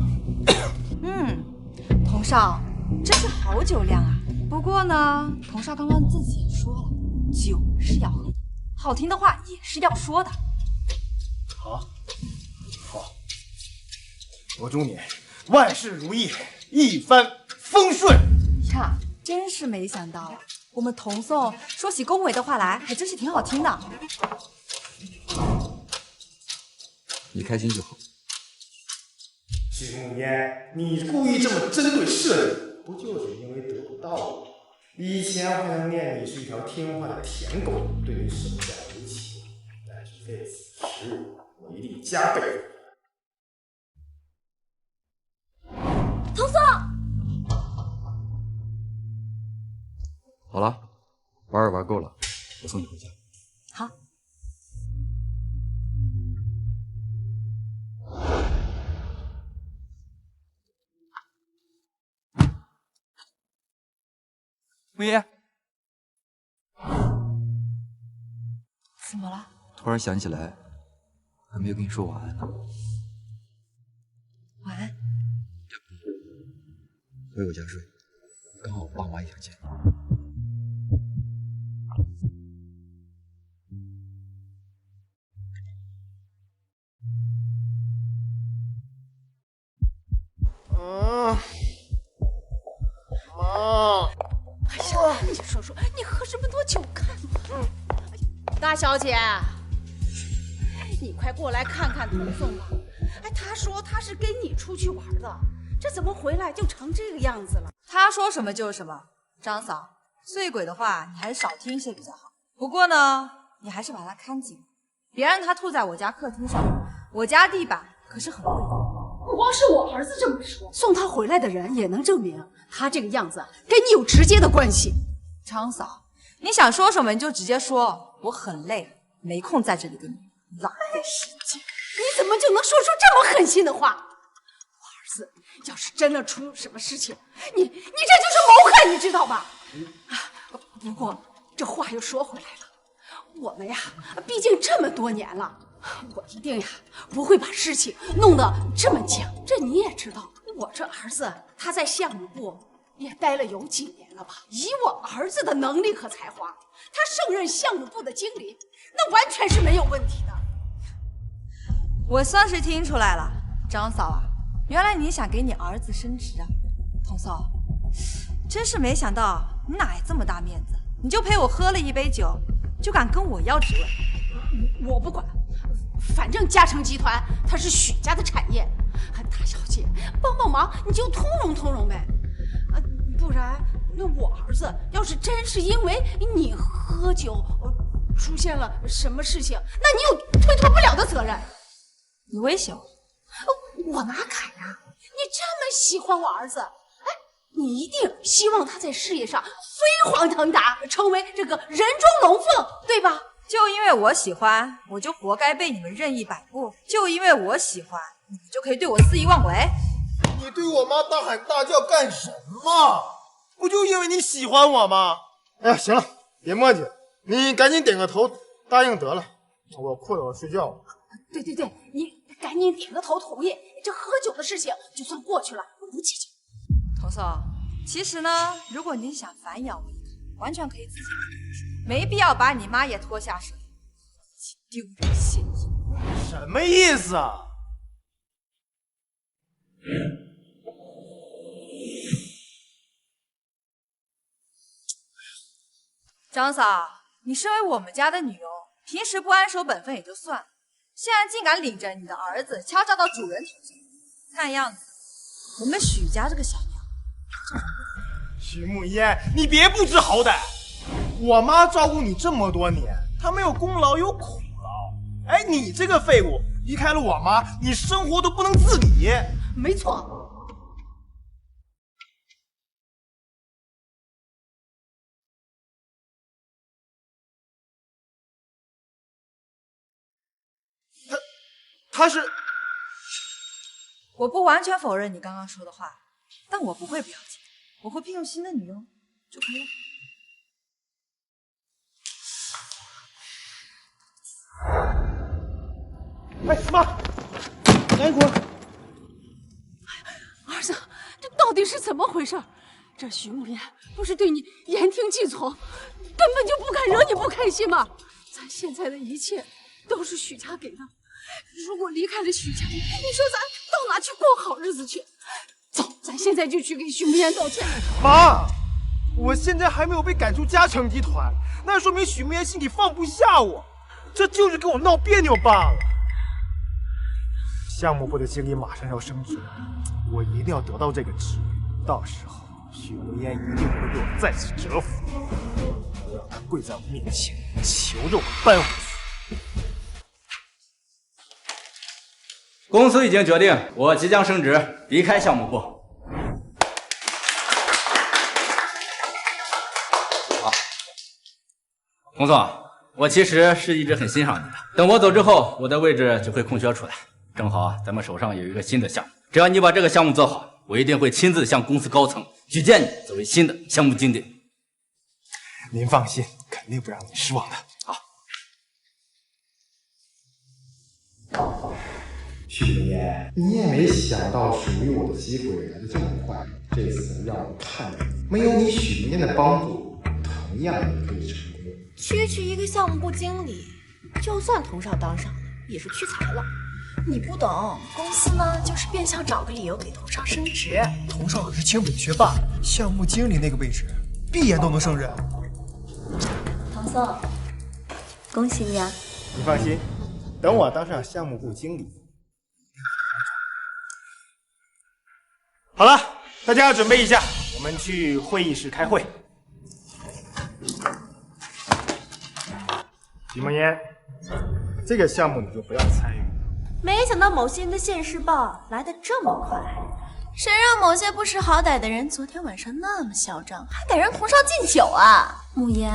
童少真是好酒量啊！不过呢，童少刚刚自己也说了，酒是要喝的，好听的话也是要说的。好，我祝你万事如意，一帆风顺。呀，真是没想到，我们童颂说起恭维的话来，还真是挺好听的。你开心就好。许慕烟，你故意这么针对社里，不就是因为得不到我？以前我还能念你是一条听话的舔狗，对你手下留情，但是这此时我一定加倍。童颂，好了，玩也玩够了，我送你回家。好。木叶，怎么了？突然想起来，还没有跟你说晚安呢。晚安。回我家睡，刚好我爸妈也想见你。妈。哎呀，你说说，你喝这么多酒干嘛？大小姐，你快过来看看童颂吧。哎，他说他是跟你出去玩的，这怎么回来就成这个样子了？他说什么就是什么。张嫂，醉鬼的话你还是少听些比较好。不过呢，你还是把他看紧，别让他吐在我家客厅上。我家地板可是很贵的。不光是我儿子这么说，送他回来的人也能证明他这个样子跟你有直接的关系。张嫂，你想说什么你就直接说，我很累，没空在这里跟你浪费时间。你怎么就能说出这么狠心的话？我儿子要是真的出什么事情，你这就是谋害，你知道吧？不过这话又说回来了，我们呀，毕竟这么多年了，我一定呀不会把事情弄得这么僵。这你也知道，我这儿子他在项目部也待了有几年了吧？以我儿子的能力和才华，他胜任项目部的经理，那完全是没有问题的。我算是听出来了，张嫂啊，原来你想给你儿子升职啊。童嫂，真是没想到你哪来这么大面子，你就陪我喝了一杯酒，就敢跟我要职位？我不管，反正嘉诚集团它是许家的产业，大小姐帮帮忙你就通融通融呗。不然那我儿子要是真是因为你喝酒出现了什么事情，那你有推脱不了的责任。你威胁我？我哪敢呀！你这么喜欢我儿子，哎，你一定希望他在事业上飞黄腾达，成为这个人中龙凤，对吧？就因为我喜欢，我就活该被你们任意摆布；就因为我喜欢，你们就可以对我肆意妄为。你对我妈大喊大叫干什么？不就因为你喜欢我吗？哎呀，行了，别磨叽了，你赶紧点个头答应得了，我困了，我睡觉了。对，你赶紧点个头同意，这喝酒的事情就算过去了，不计较。童颂，其实呢，如果你想反咬我一口，完全可以自己来，没必要把你妈也拖下水，丢人现眼。什么意思啊？张嫂，你身为我们家的女佣，平时不安守本分也就算了，现在竟敢领着你的儿子敲诈到主人头上，看样子我们许家这个小娘许慕烟，你别不知好歹！我妈照顾你这么多年，她没有功劳有苦劳。哎，你这个废物，离开了我妈，你生活都不能自理。没错。他是……我不完全否认你刚刚说的话，但我不会不要紧，我会聘用新的女佣就可以了。哎妈，等一会儿！儿子，这到底是怎么回事？这徐慕言不是对你言听计从，根本就不敢惹你不开心吗？咱现在的一切都是许家给的，如果离开了许家，你说咱到哪去过好日子去？走，咱现在就去给许慕言道歉。妈，我现在还没有被赶出嘉诚集团，那说明许慕言心里放不下我，这就是跟我闹别扭罢了。项目部的经理马上要升职，我一定要得到这个职位，到时候许慕言一定会被我再次折服，我让他跪在我面前，求着我搬回去。公司已经决定，我即将升职，离开项目部。好，洪总，我其实是一直很欣赏你的。等我走之后，我的位置就会空缺出来，正好咱们手上有一个新的项目，只要你把这个项目做好，我一定会亲自向公司高层举荐你作为新的项目经理。您放心，肯定不让您失望的。好。许慕言，你也没想到属于我的机会来得这么快，这次让我看着你，没有你许慕言的帮助，同样也可以成功。区一个项目部经理，就算童少当上了，也是屈才了。你不懂，公司呢就是变相找个理由给童少升职。童少可是清北学霸，项目经理那个位置，闭眼都能胜任。唐宋，恭喜你啊！你放心，等我当上项目部经理。好了，大家准备一下，我们去会议室开会。许梦嫣，这个项目你就不要参与。没想到某些人的现世报来得这么快，谁让某些不识好歹的人昨天晚上那么嚣张，还敢让童少敬酒啊！慕言，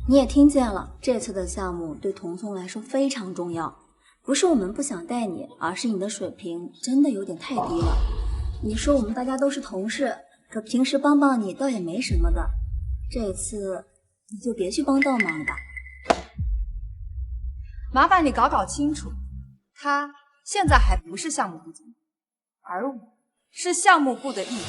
你也听见了，这次的项目对童聪来说非常重要，不是我们不想带你，而是你的水平真的有点太低了。你说我们大家都是同事，可平时帮帮你倒也没什么的，这次你就别去帮倒忙了吧。麻烦你搞清楚，他现在还不是项目部经理，而我是项目部的一员，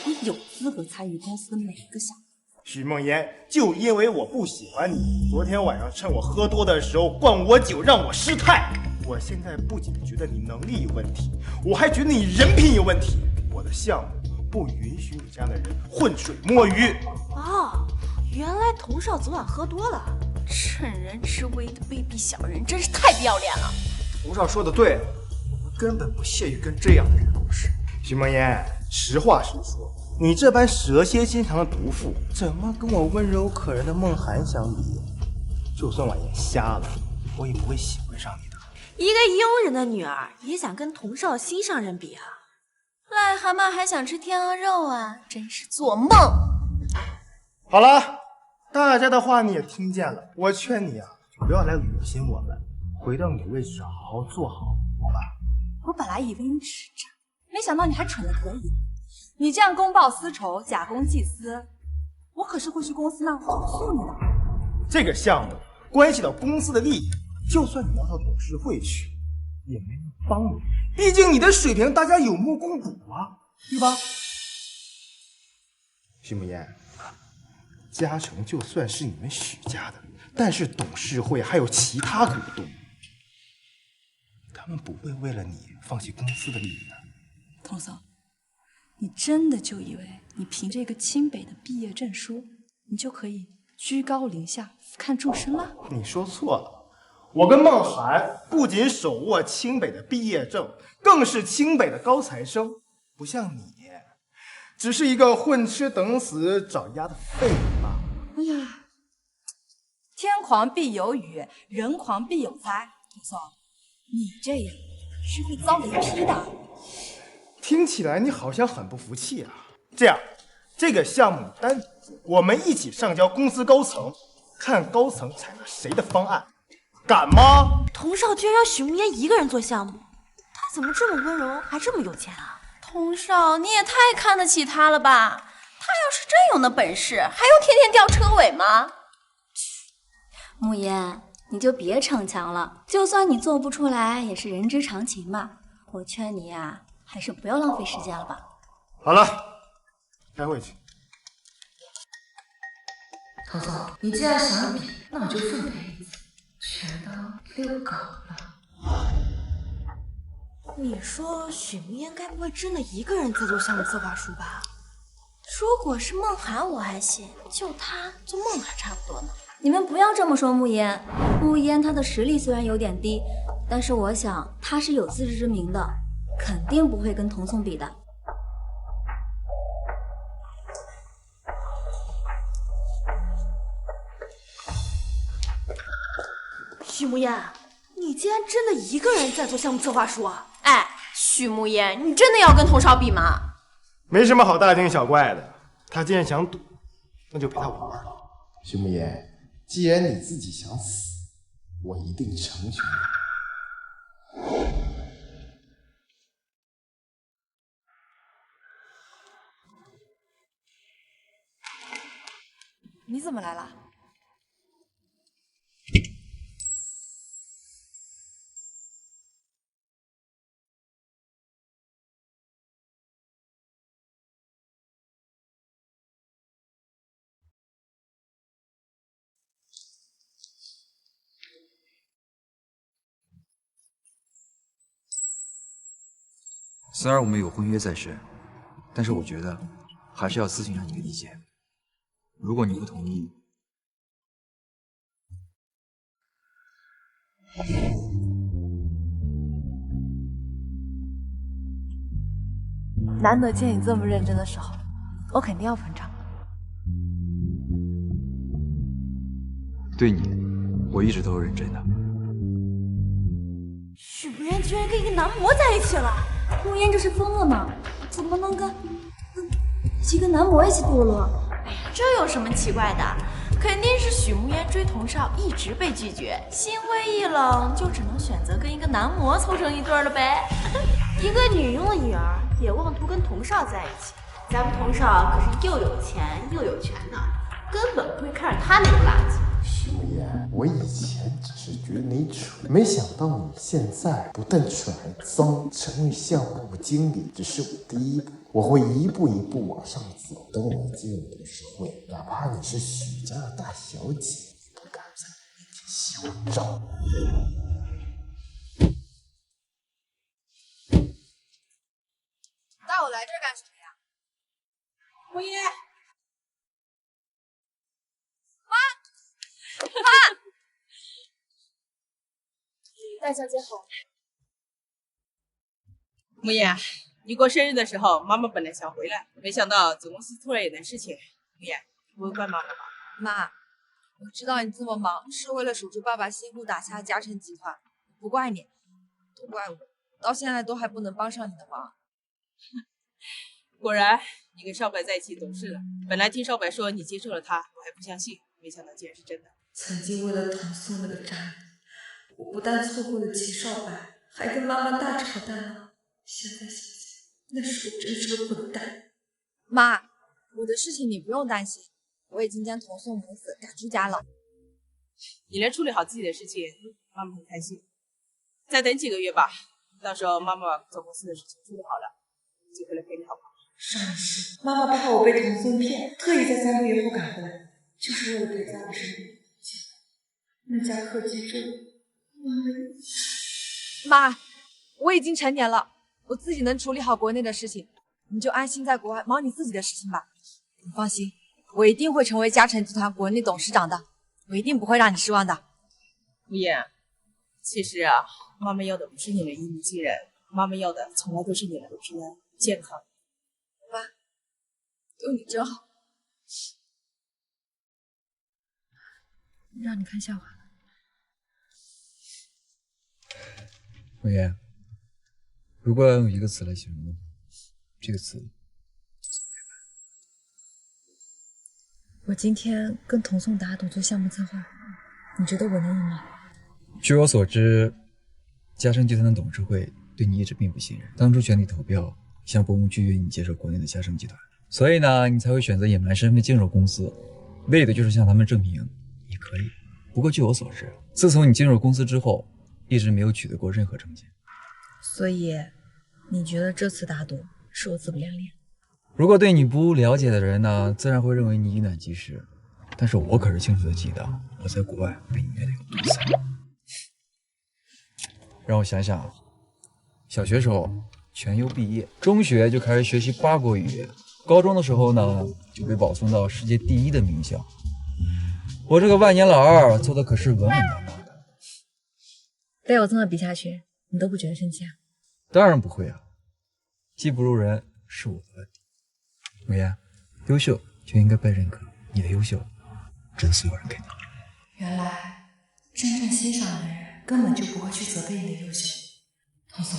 我有资格参与公司的每一个项目。许梦嫣，就因为我不喜欢你，昨天晚上趁我喝多的时候灌我酒，让我失态。我现在不仅觉得你能力有问题，我还觉得你人品有问题。我的项目不允许你这样的人浑水摸鱼。哦，原来童少昨晚喝多了，趁人之危的卑鄙小人，真是太不要脸了。童少说的对，我根本不屑于跟这样的人共事。许梦嫣，实话实说，你这般蛇蝎心肠的毒妇，怎么跟我温柔可人的梦涵相比？就算我眼瞎了，我也不会喜欢上你的。一个佣人的女儿也想跟童少心上人比啊？癞蛤蟆还想吃天鹅肉啊？真是做梦！好了，大家的话你也听见了，我劝你啊，不要来恶心我们，回到你的位置好好做好，好吧？我本来以为你只是渣，没想到你还蠢得可以。你这样公报私仇、假公济私，我可是会去公司那投诉你的。这个项目关系到公司的利益，就算你要到董事会去，也没人帮你。毕竟你的水平大家有目共睹啊，对吧？许慕言，嘉诚就算是你们许家的，但是董事会还有其他股东，他们不会为了你放弃公司的利益的。童总，你真的就以为你凭着一个清北的毕业证书，你就可以居高临下、俯瞰众生了？你说错了，我跟梦涵不仅手握清北的毕业证，更是清北的高材生，不像你，只是一个混吃等死、找丫的废物罢了。哎呀，天狂必有雨，人狂必有灾。童总，你这样是会遭雷劈的。听起来你好像很不服气啊。这样，这个项目单我们一起上交公司高层，看高层采纳谁的方案，敢吗？童少居然让许慕言一个人做项目，他怎么这么温柔，还这么有钱啊？童少，你也太看得起他了吧？他要是真有那本事，还用天天吊车尾吗？慕言，你就别逞强了，就算你做不出来，也是人之常情嘛。我劝你呀，还是不要浪费时间了吧。好了，开会去。童总，你既然想比，那我就奉陪一次，全当遛狗了。你说许慕烟该不会真的一个人在做项目策划书吧？如果是梦涵我还行，就她做梦还差不多呢。你们不要这么说慕烟。慕烟她的实力虽然有点低，但是我想她是有自知之明的，肯定不会跟童宋比的。许慕烟，你竟然真的一个人在做项目策划书啊？哎，许慕烟，你真的要跟童少比吗？没什么好大惊小怪的，他既然想赌，那就陪他玩玩。徐慕言，既然你自己想死，我一定成全你。你怎么来了？虽然我们有婚约在身，但是我觉得还是要咨询下你的意见。如果你不同意，难得见你这么认真的时候，我肯定要捧场。对你，我一直都是认真的。许慕烟居然跟一个男模在一起了！慕烟这是疯了吗？怎么能跟一个男模一起堕落？哎呀，这有什么奇怪的？肯定是许慕烟追童少一直被拒绝，心灰意冷，就只能选择跟一个男模凑成一对了呗。一个女佣的女儿也妄图跟童少在一起，咱们童少可是又有钱又有权的，根本不会看上他那个垃圾。徐慕言，我以前只是觉得你蠢，没想到你现在不但蠢还脏。成为项目部经理只是我第一步，我会一步一步往上走。等我进入董事会，哪怕你是许家的大小姐，也不敢在你面前洗我照。带我来这儿干什么呀？慕烟，妈，戴小姐好。慕言，你过生日的时候，妈妈本来想回来，没想到总公司突然有点事情。慕言，不会怪妈妈吧？妈，我知道你这么忙是为了守住爸爸辛苦打下嘉诚集团，不怪你，都怪我，到现在都还不能帮上你的忙。果然，你跟少白在一起懂事了。本来听少白说你接受了他，我还不相信，没想到竟然是真的。曾经为了童宋那个渣男，我不但错过了齐少白，还跟妈妈大吵大闹。现在想想，那时候真是个混蛋。妈，我的事情你不用担心，我已经将童宋母子赶出家了。你能处理好自己的事情，妈妈很开心。再等几个月吧，到时候妈妈总公司的事情处理好了，就回来陪你好不好？上一世，妈妈怕我被童宋骗，特意在3个月后赶回来，就是为了陪在我身边。那家客机真……妈，我已经成年了，我自己能处理好国内的事情，你就安心在国外忙你自己的事情吧。你放心，我一定会成为嘉诚集团国内董事长的，我一定不会让你失望的。慕言，其实啊，妈妈要的不是你的一鸣惊人，妈妈要的从来都是你们的平安健康。妈，有你真好。让你看笑话。慕言，如果要用一个词来形容的话，这个词我今天跟童宋打赌做项目策划，你觉得我能赢吗？据我所知，嘉诚集团的董事会对你一直并不信任，当初全体投票向伯母拒绝你接手国内的嘉诚集团，所以呢，你才会选择隐瞒身份进入公司，为的就是向他们证明你可以。不过据我所知，自从你进入公司之后，一直没有取得过任何成绩。所以，你觉得这次打赌是我自不量力？如果对你不了解的人呢，自然会认为你以卵击石。但是我可是清楚的记得，我在国外被你虐得有多惨。让我想想，小学时候全优毕业，中学就开始学习8国语言，高中的时候呢就被保送到世界第1的名校。我这个万年老二做的可是稳稳当当的。被我这么比下去，你都不觉得生气啊？当然不会啊，技不如人是我的问题。莫言，优秀就应该被认可，你的优秀真是有人给的。原来真正欣赏的人根本就不会去责备你的优秀。童总，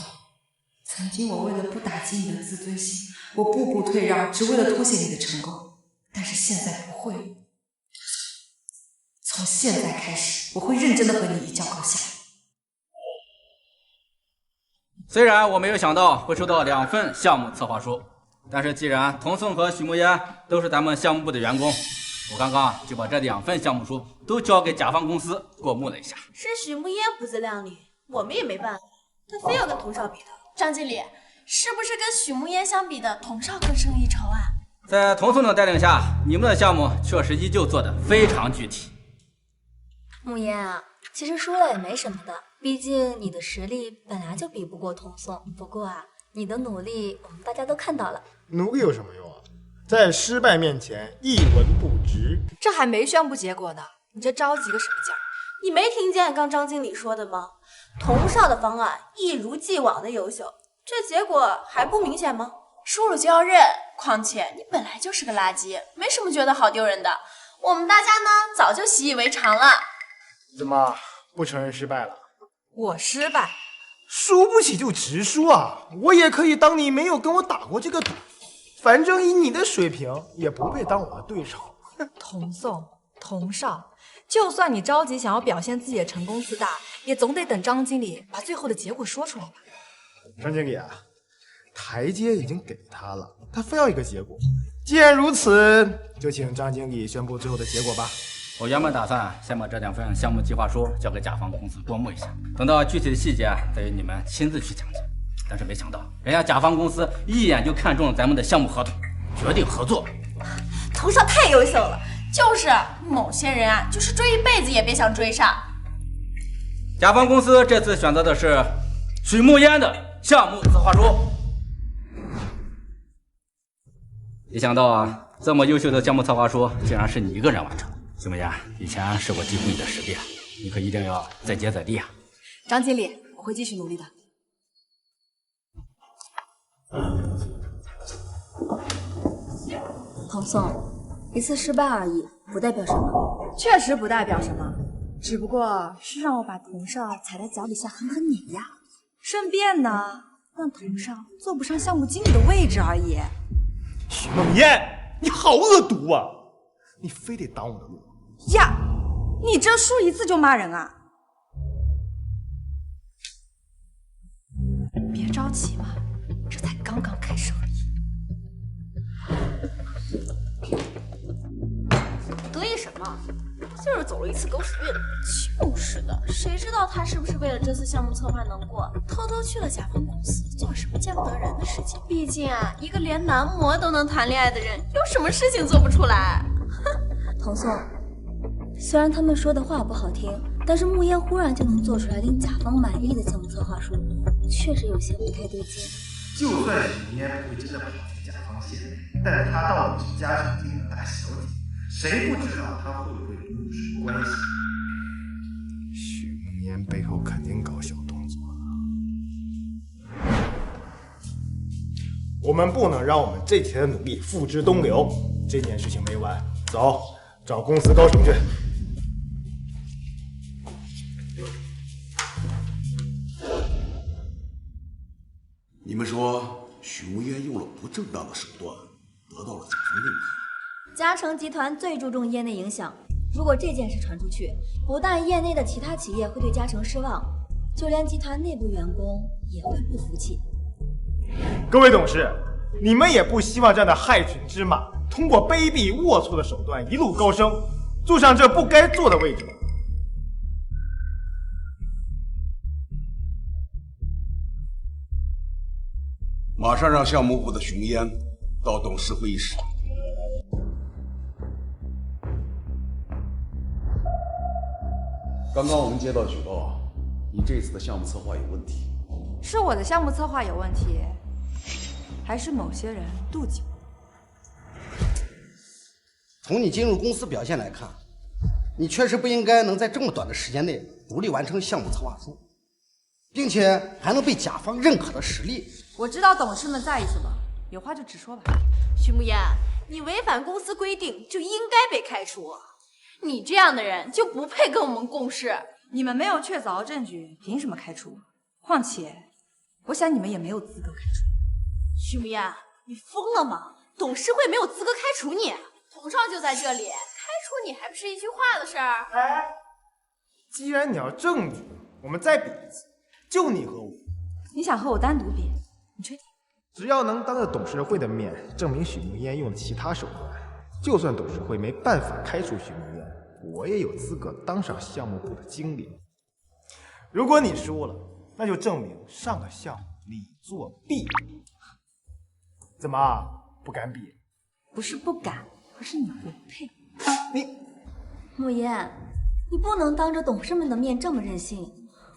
曾经我为了不打击你的自尊心，我步步退让，只为了凸显你的成功。但是现在不会了，从现在开始，我会认真的和你一较高下。虽然我没有想到会收到2份项目策划书，但是既然童颂和许慕烟都是咱们项目部的员工，我刚刚就把这2份项目书都交给甲方公司过目了一下。是许慕烟不自量力，我们也没办法，他非要跟童少比的。张经理，是不是跟许慕烟相比的童少更胜一筹啊？在童颂的带领下，你们的项目确实依旧做得非常具体。慕烟啊，其实输了也没什么的，毕竟你的实力本来就比不过童颂。不过啊，你的努力我们大家都看到了。努力有什么用啊？在失败面前一文不值。这还没宣布结果呢，你这着急个什么劲儿？你没听见刚张经理说的吗？童少的方案一如既往的优秀，这结果还不明显吗？输了就要认，况且你本来就是个垃圾，没什么觉得好丢人的。我们大家呢早就习以为常了。怎么不承认失败了？我失败，输不起就直输啊！我也可以当你没有跟我打过这个赌，反正以你的水平也不配当我的对手。童颂、童少，就算你着急想要表现自己的成功自大，也总得等张经理把最后的结果说出来吧。张经理啊，台阶已经给他了，他非要一个结果。既然如此，就请张经理宣布最后的结果吧。我原本打算先把这2份项目计划书交给甲方公司过目一下，等到具体的细节再由你们亲自去讲解。但是没想到，人家甲方公司一眼就看中了咱们的项目合同，决定合作。童少太优秀了，就是某些人啊，就是追一辈子也别想追上。甲方公司这次选择的是许慕烟的项目策划书。没想到啊，这么优秀的项目策划书竟然是你一个人完成。许慕烟，以前是我低估你的实力了，你可一定要再接再厉啊！张经理，我会继续努力的。童颂，一次失败而已，不代表什么。确实不代表什么，只不过是让我把童少踩在脚底下狠狠碾压，顺便呢，让童少坐不上项目经理的位置而已。许梦烟，你好恶毒啊！你非得挡我的路呀！你这输一次就骂人啊？别着急嘛，这才刚刚开始而已。得意什么？就是走了一次狗屎运。就是的，谁知道他是不是为了这次项目策划能过，偷偷去了甲方公司做什么见不得人的事情？毕竟啊，一个连男模都能谈恋爱的人，有什么事情做不出来？哼！童颂，虽然他们说的话不好听，但是慕烟忽然就能做出来令甲方满意的项目策划书，确实有些不太对劲。就算许慕烟不会真的跑进甲方线，但他到底是嘉诚集团的大小姐，谁不知道他会不会跟你有什么关系？许慕烟背后肯定搞小动作了。我们不能让我们这几天的努力付之东流，这件事情没完，走，找公司高层去。你们说许慕烟用了不正当的手段，得到了甲方认可。嘉诚集团最注重业内影响，如果这件事传出去，不但业内的其他企业会对嘉诚失望，就连集团内部员工也会不服气。各位董事，你们也不希望这样的害群之马通过卑鄙龌龊的手段一路高升，坐上这不该坐的位置吗？马上让项目部的熊烟到董事会议室。刚刚我们接到举报，你这次的项目策划有问题，是我的项目策划有问题，还是某些人妒忌我？从你进入公司表现来看，你确实不应该能在这么短的时间内独立完成项目策划书，并且还能被甲方认可的实力。我知道董事们在意什么，有话就直说吧。徐慕言，你违反公司规定就应该被开除，你这样的人就不配跟我们共事。你们没有确凿证据，凭什么开除？况且，我想你们也没有资格开除。徐慕言，你疯了吗？董事会没有资格开除你，董少就在这里，开除你还不是一句话的事儿？哎，既然你要证据，我们再比一次，就你和我。你想和我单独比？你确定？只要能当着董事会的面证明许慕烟用了其他手段，就算董事会没办法开除许慕烟，我也有资格当上项目部的经理。如果你输了，那就证明上个项目你作弊。怎么不敢比？不是不敢，而是你不配。慕言，你不能当着董事们的面这么任性。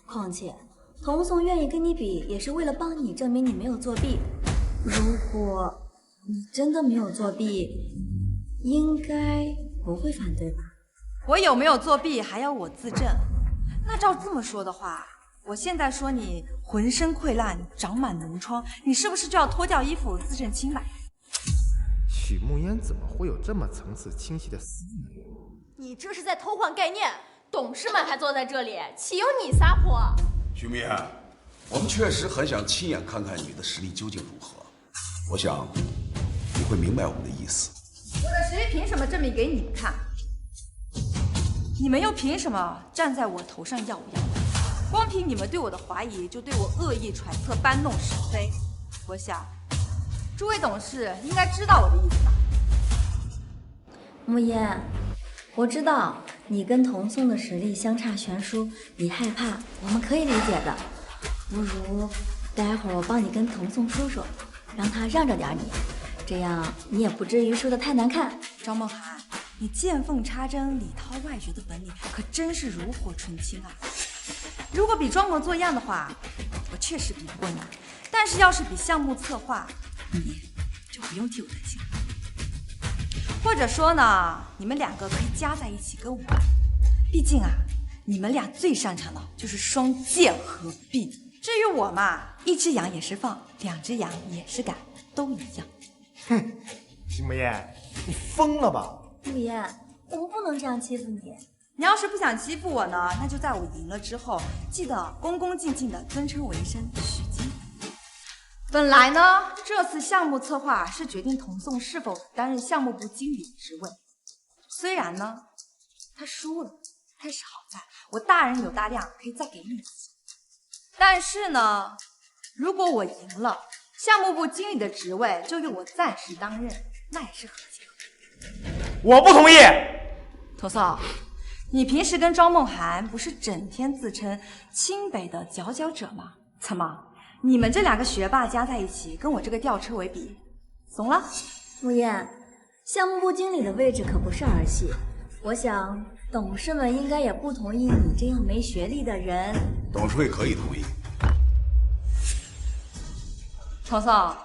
况且，童颂愿意跟你比，也是为了帮你证明你没有作弊。如果你真的没有作弊，应该不会反对吧？我有没有作弊还要我自证？那照这么说的话，我现在说你浑身溃烂，长满脓疮，你是不是就要脱掉衣服自证清白？许慕烟怎么会有这么层次清晰的思维？你这是在偷换概念，董事们还坐在这里，岂有你撒泼？许慕烟，我们确实很想亲眼看看你的实力究竟如何。我想你会明白我们的意思。我的实力凭什么证明给你们看？你们又凭什么站在我头上耀武扬威？光凭你们对我的怀疑，就对我恶意揣测、搬弄是非。我想，诸位董事应该知道我的意思吧？慕言，我知道你跟童颂的实力相差悬殊，你害怕，我们可以理解的。不如待会儿我帮你跟童颂说说，让他让着点你，这样你也不至于输得太难看。张梦涵，你见缝插针、里掏外掘的本领可真是炉火纯青啊！如果比装模作样的话，我确实比不过你。但是要是比项目策划，你就不用替我担心了。或者说呢，你们两个可以加在一起跟我玩。毕竟啊，你们俩最擅长的就是双剑合璧。至于我嘛，一只羊也是放，两只羊也是赶，都一样。哼，许慕烟，你疯了吧？慕言，我们不能这样欺负你。你要是不想欺负我呢，那就在我赢了之后，记得恭恭敬敬的尊称我一声许经理。本来呢，这次项目策划是决定童颂是否担任项目部经理职位。虽然呢，他输了，但是好在我大人有大量，可以再给你一次。但是呢，如果我赢了，项目部经理的职位就由我暂时担任，那也是合情合理。我不同意。童颂，你平时跟庄梦涵不是整天自称清北的佼佼者吗？怎么，你们这两个学霸加在一起，跟我这个吊车尾比，怂了？慕言，项目部经理的位置可不是儿戏，我想董事们应该也不同意你这样没学历的人。董事会可以同意。童颂，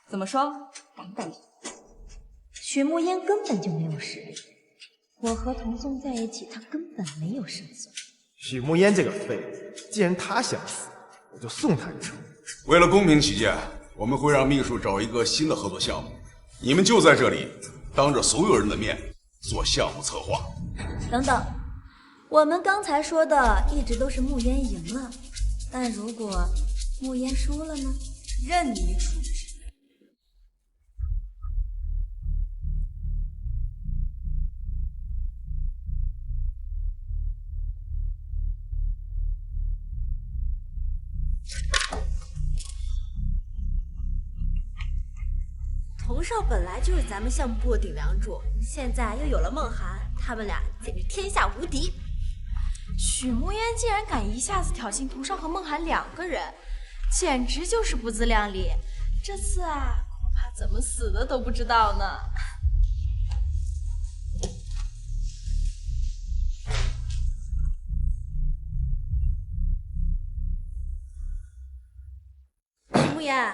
怎么说？敢不敢听？许慕烟根本就没有实力，我和童颂在一起，他根本没有胜算。许慕烟这个废物，既然他想死，我就送他一程。为了公平起见，我们会让秘书找一个新的合作项目，你们就在这里当着所有人的面做项目策划。等等，我们刚才说的一直都是慕烟赢了，但如果慕烟输了呢？任你处置。童少本来就是咱们项目部的顶梁柱，现在又有了梦涵，他们俩简直天下无敌。许慕烟竟然敢一下子挑衅童少和梦涵两个人，简直就是不自量力。这次啊，恐怕怎么死的都不知道呢。言，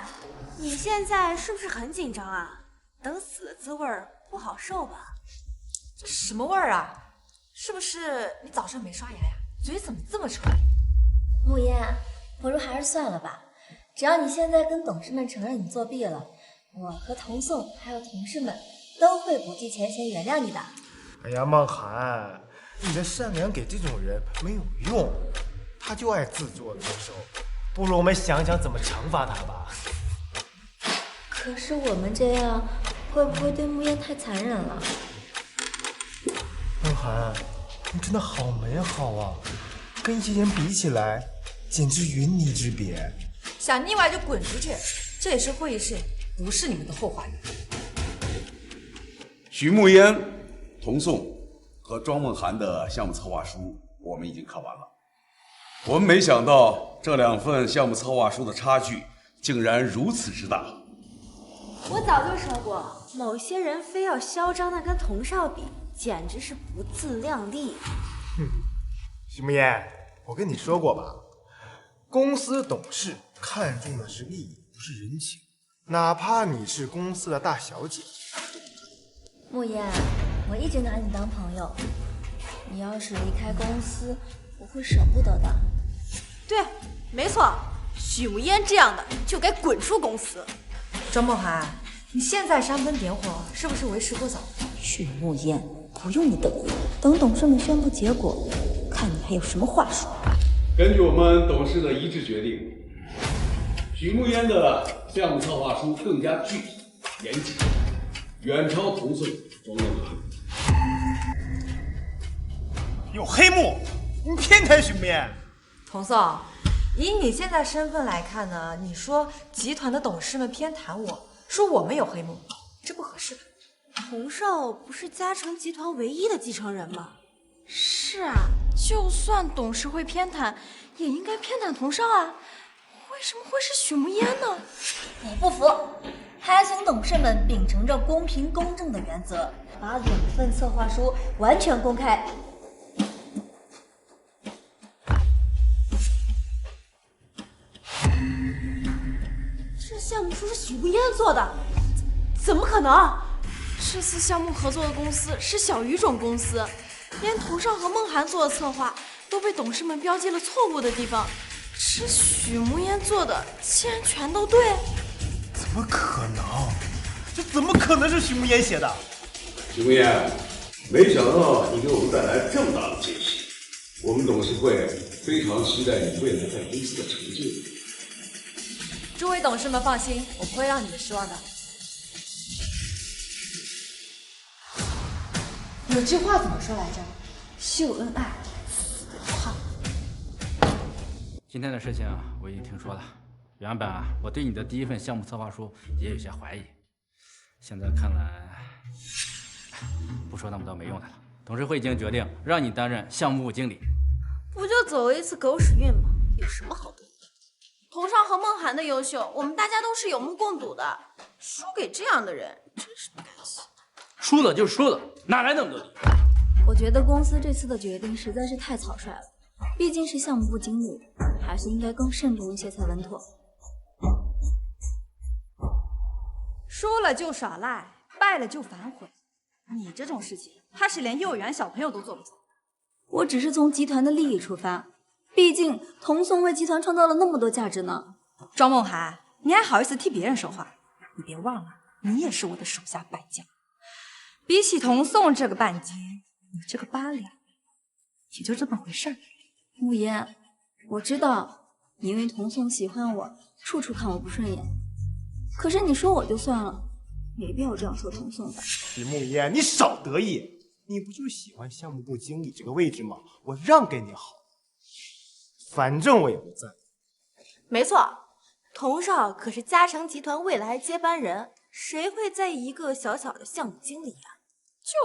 你现在是不是很紧张啊？等死的滋味不好受吧？这什么味儿啊？是不是你早上没刷牙呀？嘴怎么这么臭？慕言，不如还是算了吧。只要你现在跟董事们承认你作弊了，我和童颂还有同事们都会不计前嫌原谅你的。哎呀，梦涵，你的善良给这种人没有用，他就爱自作自受。不如我们想想怎么惩罚他吧。可是我们这样会不会对慕言太残忍了？梦涵，你真的好美好啊，跟一些人比起来，简直云泥之别。想腻歪就滚出去，这里是会议室，不是你们的后花园。许慕烟、童颂和庄梦涵的项目策划书我们已经看完了。我们没想到这2份项目策划书的差距竟然如此之大。我早就说过，某些人非要嚣张的跟童少比，简直是不自量力。许慕烟，我跟你说过吧，公司董事看重的是利益，不是人情，哪怕你是公司的大小姐。慕言，我一直拿你当朋友，你要是离开公司，我会舍不得的。对，没错，许慕烟这样的就该滚出公司。庄梦涵，你现在煽风点火，是不是为时过早？许慕言，不用你等，等董事们宣布结果，看你还有什么话说。根据我们董事的一致决定，许慕烟的项目策划书更加具体严谨，远超童颂、庄梦涵。有黑幕，你偏袒许慕烟。童颂，以你现在身份来看呢，你说集团的董事们偏袒我，说我们有黑幕，这不合适吧？童少不是嘉诚集团唯一的继承人吗？是啊，就算董事会偏袒，也应该偏袒童少啊，为什么会是许慕烟呢？我不服，还请董事们秉承着公平公正的原则，把2份策划书完全公开。这项目书是许慕烟做的，怎么可能？这次项目合作的公司是小语种公司，连童少和梦涵做的策划都被董事们标记了错误的地方，这许慕烟做的竟然全都对？怎么可能？这怎么可能是许慕烟写的？许慕烟，没想到你给我们带来这么大的惊喜，我们董事会非常期待你未来在公司的成就。诸位董事们放心，我不会让你们失望的。有句话怎么说来着？秀恩爱，死不胖。今天的事情我已经听说了，原本我对你的第1份项目策划书也有些怀疑，现在看来不说那么多没用的了。董事会已经决定让你担任项目部经理，不就走一次狗屎运吗？有什么好得意？童少和梦涵的优秀，我们大家都是有目共睹的，输给这样的人，真是不甘心。输了就输了，哪来那么多理由？我觉得公司这次的决定实在是太草率了，毕竟是项目部经理，还是应该更慎重一些才稳妥。输了就耍赖，败了就反悔，你这种事情，怕是连幼儿园小朋友都做不出。我只是从集团的利益出发，毕竟童颂为集团创造了那么多价值呢。庄梦涵，你还好意思替别人说话？你别忘了，你也是我的手下败将。比起童颂这个半斤，你这个8两，也就这么回事儿。慕言，我知道你因为童颂喜欢我，处处看我不顺眼。可是你说我就算了，没必要这样说童颂吧。许慕烟，你少得意，你不就喜欢项目部经理这个位置吗？我让给你好，反正我也不在。没错，童少可是嘉诚集团未来接班人，谁会在意一个小小的项目经理呀？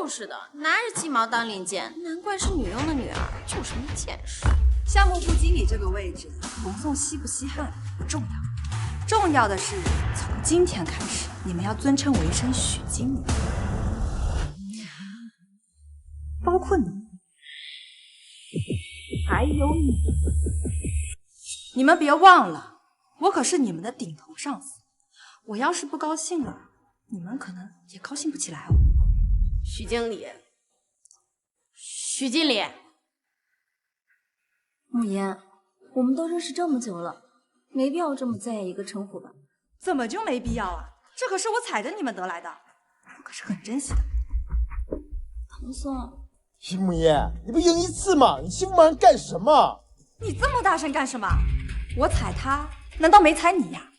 就是的，男人鸡毛当令箭，难怪是女佣的女儿，就是没见识。项目部经理这个位置，童颂稀不稀罕不重要，重要的是从今天开始，你们要尊称我一声许经理，包括你，还有你。你们别忘了，我可是你们的顶头上司，我要是不高兴了，你们可能也高兴不起来哦。许经理，许经理，慕言，我们都认识这么久了，没必要这么在意一个称呼吧？怎么就没必要啊？这可是我踩着你们得来的，我可是很珍惜的。唐宋，徐慕言，你不赢一次吗？你欺负人干什么？你这么大声干什么？我踩他，难道没踩你呀？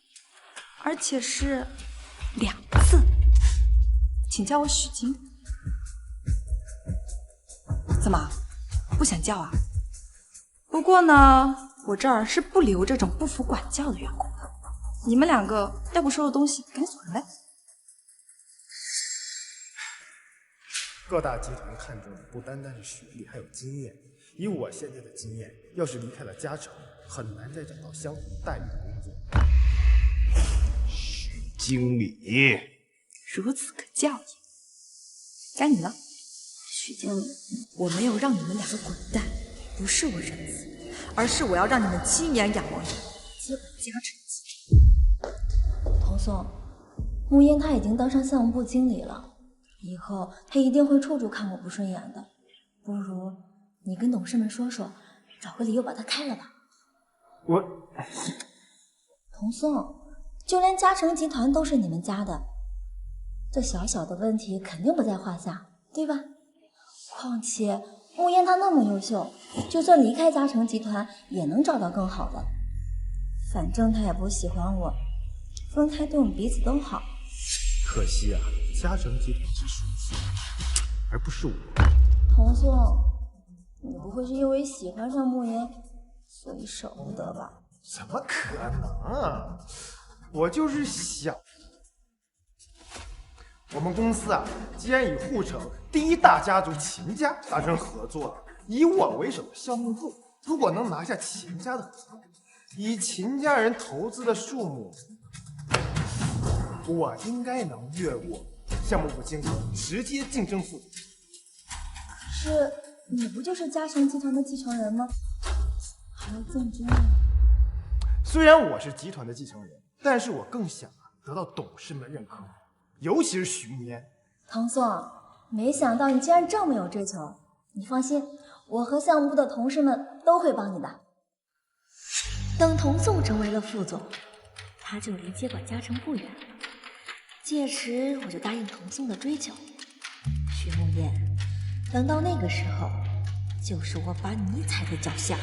而且是2次，请叫我许经理。怎么，不想叫啊？不过呢，我这儿是不留这种不服管教的员工的。你们2个要不收拾东西，赶紧走人呗。各大集团看重的不单单是学历，还有经验。以我现在的经验，要是离开了嘉诚，很难再找到相同待遇的工作。许经理，如此可教也。该你了，许经理。我没有让你们2个滚蛋，不是我仁慈，而是我要让你们亲眼仰望着接管嘉诚集团。童宋，慕言他已经当上项目部经理了，以后他一定会处处看我不顺眼的。不如你跟董事们说说，找个理由把他开了吧。童宋，就连嘉诚集团都是你们家的，这小小的问题肯定不在话下，对吧？况且慕言他那么优秀，就算离开嘉诚集团也能找到更好的。反正他也不喜欢我，分开对我们彼此都好。可惜啊，嘉诚集团只属于自己，而不是我。童宋，你不会是因为喜欢上慕言，所以舍不得吧？怎么可能？我就是想，我们公司啊，既然与沪城第1大家族秦家达成合作了，以我为首的项目部，如果能拿下秦家的合作，以秦家人投资的数目，我应该能越过项目部经理，直接竞争副总。可是你不就是嘉诚集团的继承人吗？还要竞争啊？虽然我是集团的继承人，但是我更想得到董事们认可，尤其是许慕言。唐宋，没想到你竟然这么有追求。你放心，我和项目部的同事们都会帮你的。等童宋成为了副总，他就离接管嘉诚不远了。届时我就答应童宋的追求。徐慕言，等到那个时候，就是我把你踩在脚下。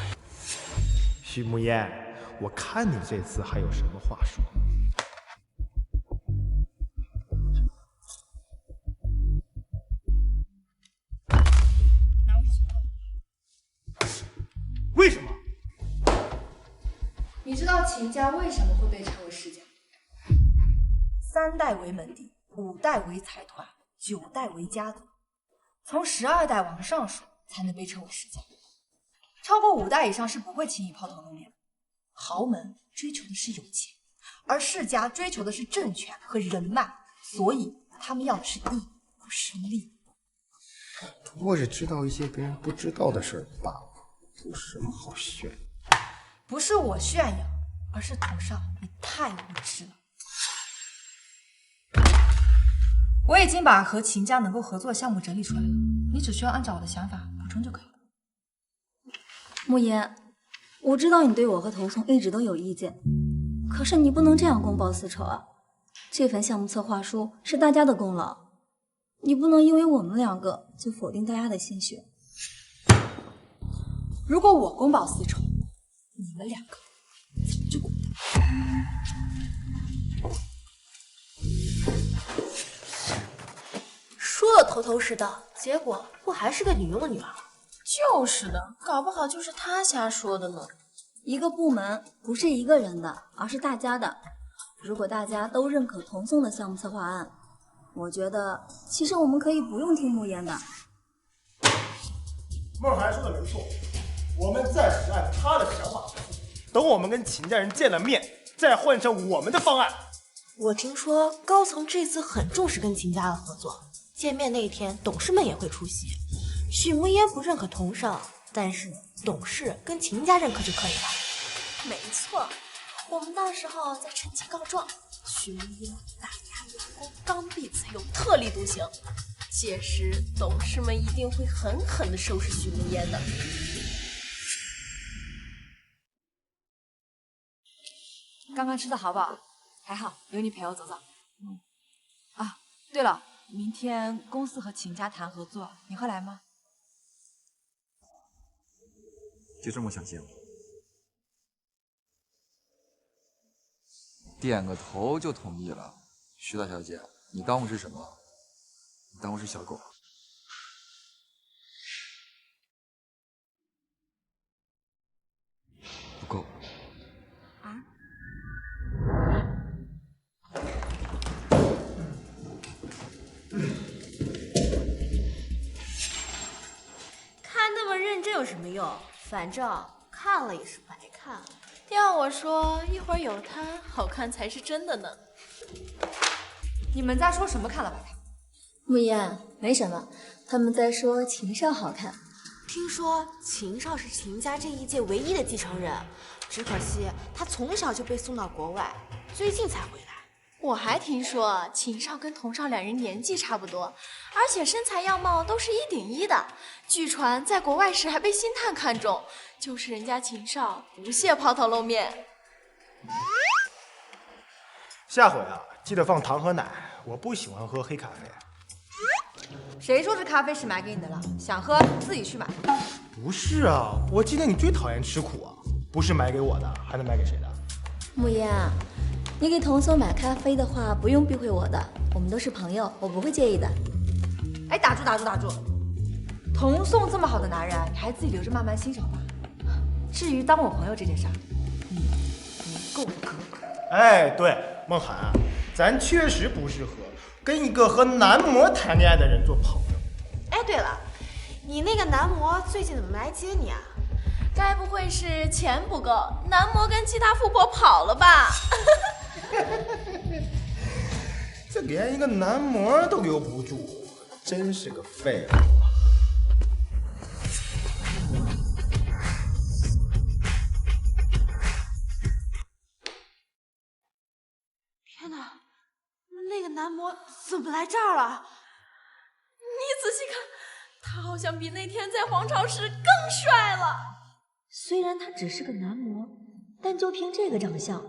许慕言，我看你这次还有什么话说。为什么？你知道秦家为什么会被称为世家？3代为门第，5代为财团，9代为家族，从12代往上数才能被称为世家。超过5代以上是不会轻易抛头露面的。豪门追求的是有钱，而世家追求的是政权和人脉，所以他们要的是义，不是利。不过是知道一些别人不知道的事儿罢了，有什么好炫耀？不是我炫耀，而是董少你太无知了。我已经把和秦家能够合作的项目整理出来了，你只需要按照我的想法补充就可以了。慕言，我知道你对我和童宋一直都有意见，可是你不能这样公报私仇啊！这份项目策划书是大家的功劳，你不能因为我们2个就否定大家的心血。如果我公报私仇，你们2个早就滚蛋。说的头头是道，结果不还是个女佣的女儿？就是的，搞不好就是他瞎说的呢。一个部门不是一个人的，而是大家的。如果大家都认可童宋的项目策划案，我觉得其实我们可以不用听慕言的。孟涵说的没错，我们暂时按他的想法去做，等我们跟秦家人见了面，再换成我们的方案。我听说高层这次很重视跟秦家的合作，见面那一天董事们也会出席。许慕言不认可童少，但是董事跟秦家认可就可以了。没错，我们到时候再趁机告状。徐梦烟打压员工，刚愎自用，特立独行。届时董事们一定会狠狠地收拾徐梦烟的。刚刚吃的好不好？还好，有你陪我走走。啊，对了，明天公司和秦家谈合作，你会来吗？就这么想见我？点个头就同意了，徐大小姐，你当我是什么？你当我是小狗？不够。啊？看那么认真有什么用？反正看了也是白看。要我说，一会儿有他，好看才是真的呢。你们在说什么看了白看？慕言，没什么，他们在说秦少好看。听说秦少是秦家这一届唯一的继承人，只可惜他从小就被送到国外，最近才回来。我还听说秦少跟童少两人年纪差不多，而且身材样貌都是1顶1的。据传在国外时还被星探看中，就是人家秦少不屑抛头露面。下回啊，记得放糖和奶，我不喜欢喝黑咖啡。谁说这咖啡是买给你的了？想喝自己去买。不是啊，我记得你最讨厌吃苦啊，不是买给我的，还能买给谁的？慕言，你给童松买咖啡的话，不用避讳我的，我们都是朋友，我不会介意的。哎，打住！童颂这么好的男人，你还自己留着慢慢欣赏吧。至于当我朋友这件事儿，你不够格。哎，对，梦涵，咱确实不适合跟一个和男模谈恋爱的人做朋友。哎，对了，你那个男模最近怎么没来接你啊？该不会是钱不够，男模跟其他富婆跑了吧？这连一个男模都留不住，真是个废物。天哪，那个男模怎么来这儿了？你仔细看，他好像比那天在皇朝时更帅了。虽然他只是个男模，但就凭这个长相，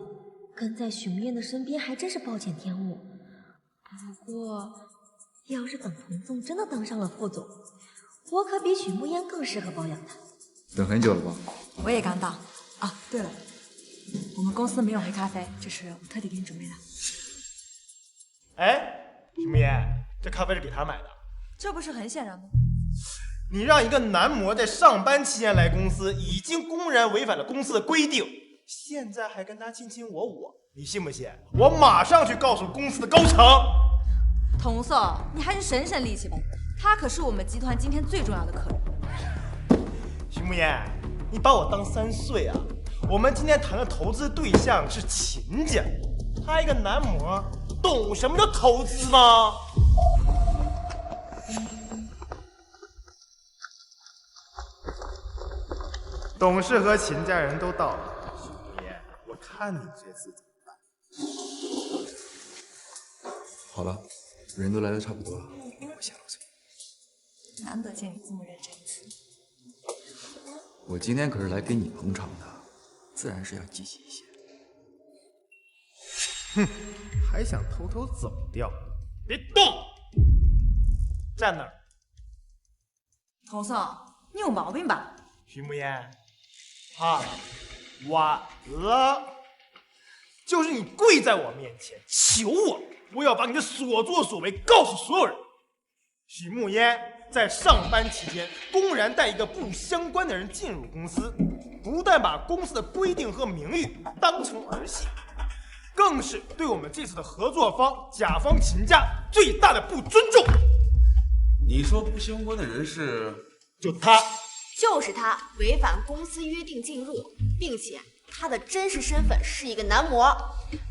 跟在许慕燕的身边还真是暴殄天物。不过，要是等童纵真的当上了副总，我可比许慕燕更适合包养他。等很久了吧？我也刚到。啊，对了，我们公司没有黑咖啡，这是我特地给你准备的。哎，许慕言，这咖啡是给他买的？这不是很显然吗？你让一个男模在上班期间来公司，已经公然违反了公司的规定，现在还跟他卿卿我我，你信不信？我马上去告诉公司的高层。童颂，你还是省省力气吧，他可是我们集团今天最重要的客人。徐慕言，你把我当3岁啊？我们今天谈的投资对象是秦家，他一个男模，懂什么叫投资吗？董事和秦家人都到了，许慕言，我看你这次怎么办？好了，人都来的差不多了，我先落嘴。难得见你这么认真。我今天可是来给你捧场的，自然是要积极一些。哼，还想偷偷走掉？别动，站那儿。童颂，你有毛病吧？徐慕言，怕了，晚了。就是你跪在我面前求我，我要把你的所作所为告诉所有人。许慕烟在上班期间公然带一个不相关的人进入公司，不但把公司的规定和名誉当成儿戏，更是对我们这次的合作方甲方秦家最大的不尊重。你说不相关的人是？就他。就是他违反公司约定进入，并且他的真实身份是一个男模。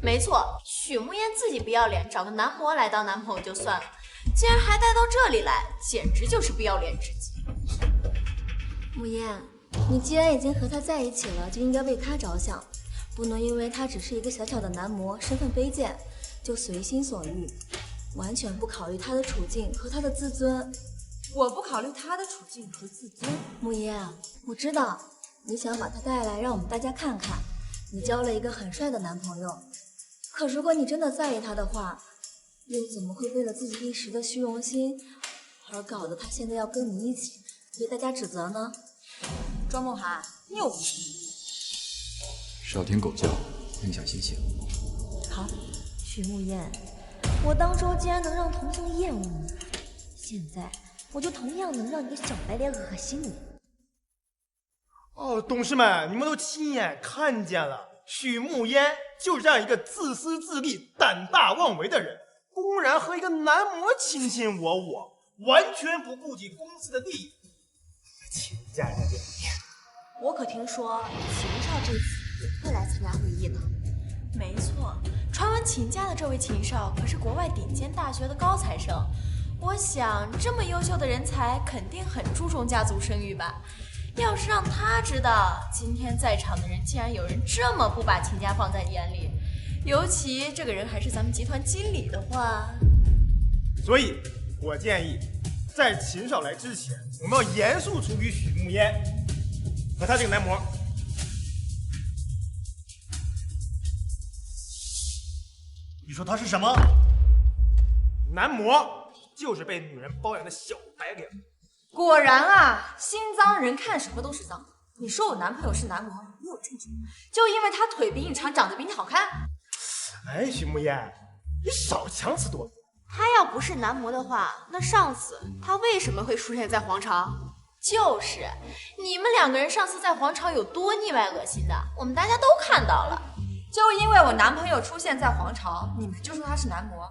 没错，许慕烟自己不要脸，找个男模来当男朋友就算了，竟然还带到这里来，简直就是不要脸至极。慕烟，你既然已经和他在一起了，就应该为他着想，不能因为他只是一个小小的男模，身份卑贱，就随心所欲，完全不考虑他的处境和他的自尊。我不考虑他的处境和自尊。木叶，我知道你想把他带来让我们大家看看，你交了一个很帅的男朋友。可如果你真的在意他的话，又怎么会为了自己一时的虚荣心，而搞得他现在要跟你一起被大家指责呢？庄梦涵，你有病！少听狗叫，影响心情。好，许慕言，我当初竟然能让童宋厌恶你，现在我就同样能让你的小白脸恶心你。哦，董事们，你们都亲眼看见了，许慕烟就是这样一个自私自利、胆大妄为的人，公然和一个男模卿卿我我，完全不顾及公司的利益。秦家人的脸面，我可听说秦少这次也会来参加会议呢。没错，传闻秦家的这位秦少可是国外顶尖大学的高材生，我想这么优秀的人才肯定很注重家族声誉吧。要是让他知道今天在场的人竟然有人这么不把秦家放在眼里，尤其这个人还是咱们集团经理的话，所以我建议在秦少来之前，我们要严肃处理许慕烟和他这个男模。你说他是什么？男模，就是被女人包养的小白脸。果然啊，心脏人看什么都是脏。你说我男朋友是男模，你有证据？就因为他腿比你长，长得比你好看？哎，许慕烟，你少强词夺理。他要不是男模的话，那上次他为什么会出现在皇朝？就是你们两个人上次在皇朝有多腻歪恶心的，我们大家都看到了。就因为我男朋友出现在皇朝，你们就说他是男模？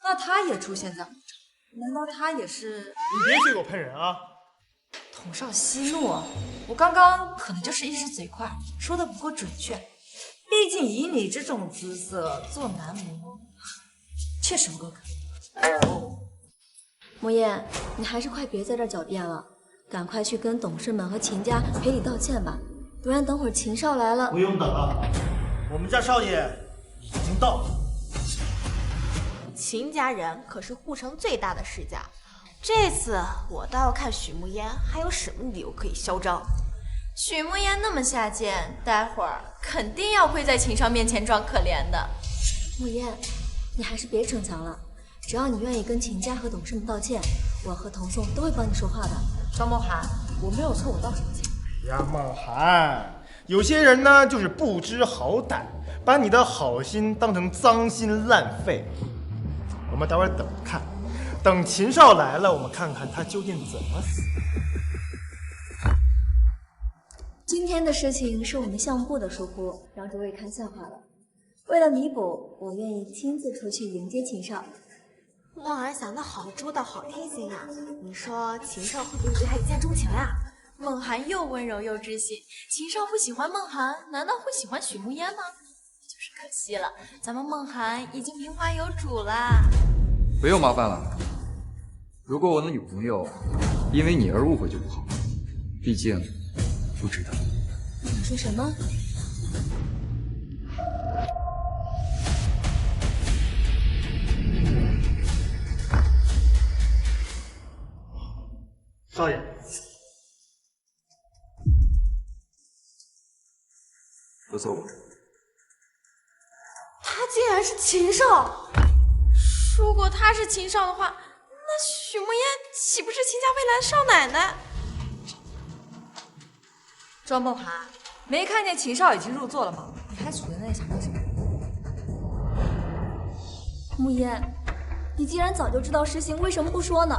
那他也出现在皇朝，难道他也是？你别借我喷人啊！统少息怒，我刚刚可能就是一时嘴快，说的不够准确。毕竟以你这种姿色做男模，确实不够格。莫言，你还是快别在这儿狡辩了，赶快去跟董事们和秦家赔礼道歉吧，不然等会儿秦少来了。不用等了，我们家少爷已经到了。秦家人可是护城最大的世家，这次我倒要看许慕烟还有什么理由可以嚣张。许慕烟那么下贱，待会儿肯定要跪在秦少面前装可怜的。莫言，你还是别逞强了，只要你愿意跟秦家和董事们道歉，我和童宋都会帮你说话的。庄梦涵，我没有错，我道什么歉？呀，梦涵，有些人呢就是不知好歹，把你的好心当成脏心烂肺。我们待会儿等看，等秦少来了，我们看看他究竟怎么死。今天的事情是我们项目部的疏忽，让诸位看笑话了。为了弥补，我愿意亲自出去迎接秦少。梦涵想的好周到，好贴心啊！你说秦少会不会对他一见钟情啊？梦涵又温柔又知心，秦少不喜欢梦涵，难道会喜欢许慕烟吗？就是可惜了，咱们梦涵已经名花有主啦。不用麻烦了，如果我的女朋友因为你而误会就不好，毕竟不值得。你说什么？少爷，不错。他竟然是秦少！如果他是秦少的话，那许慕烟岂不是秦家未来的少奶奶？庄梦涵，没看见秦少已经入座了吗？你还杵在那里想干什么？慕言，你既然早就知道实情，为什么不说呢？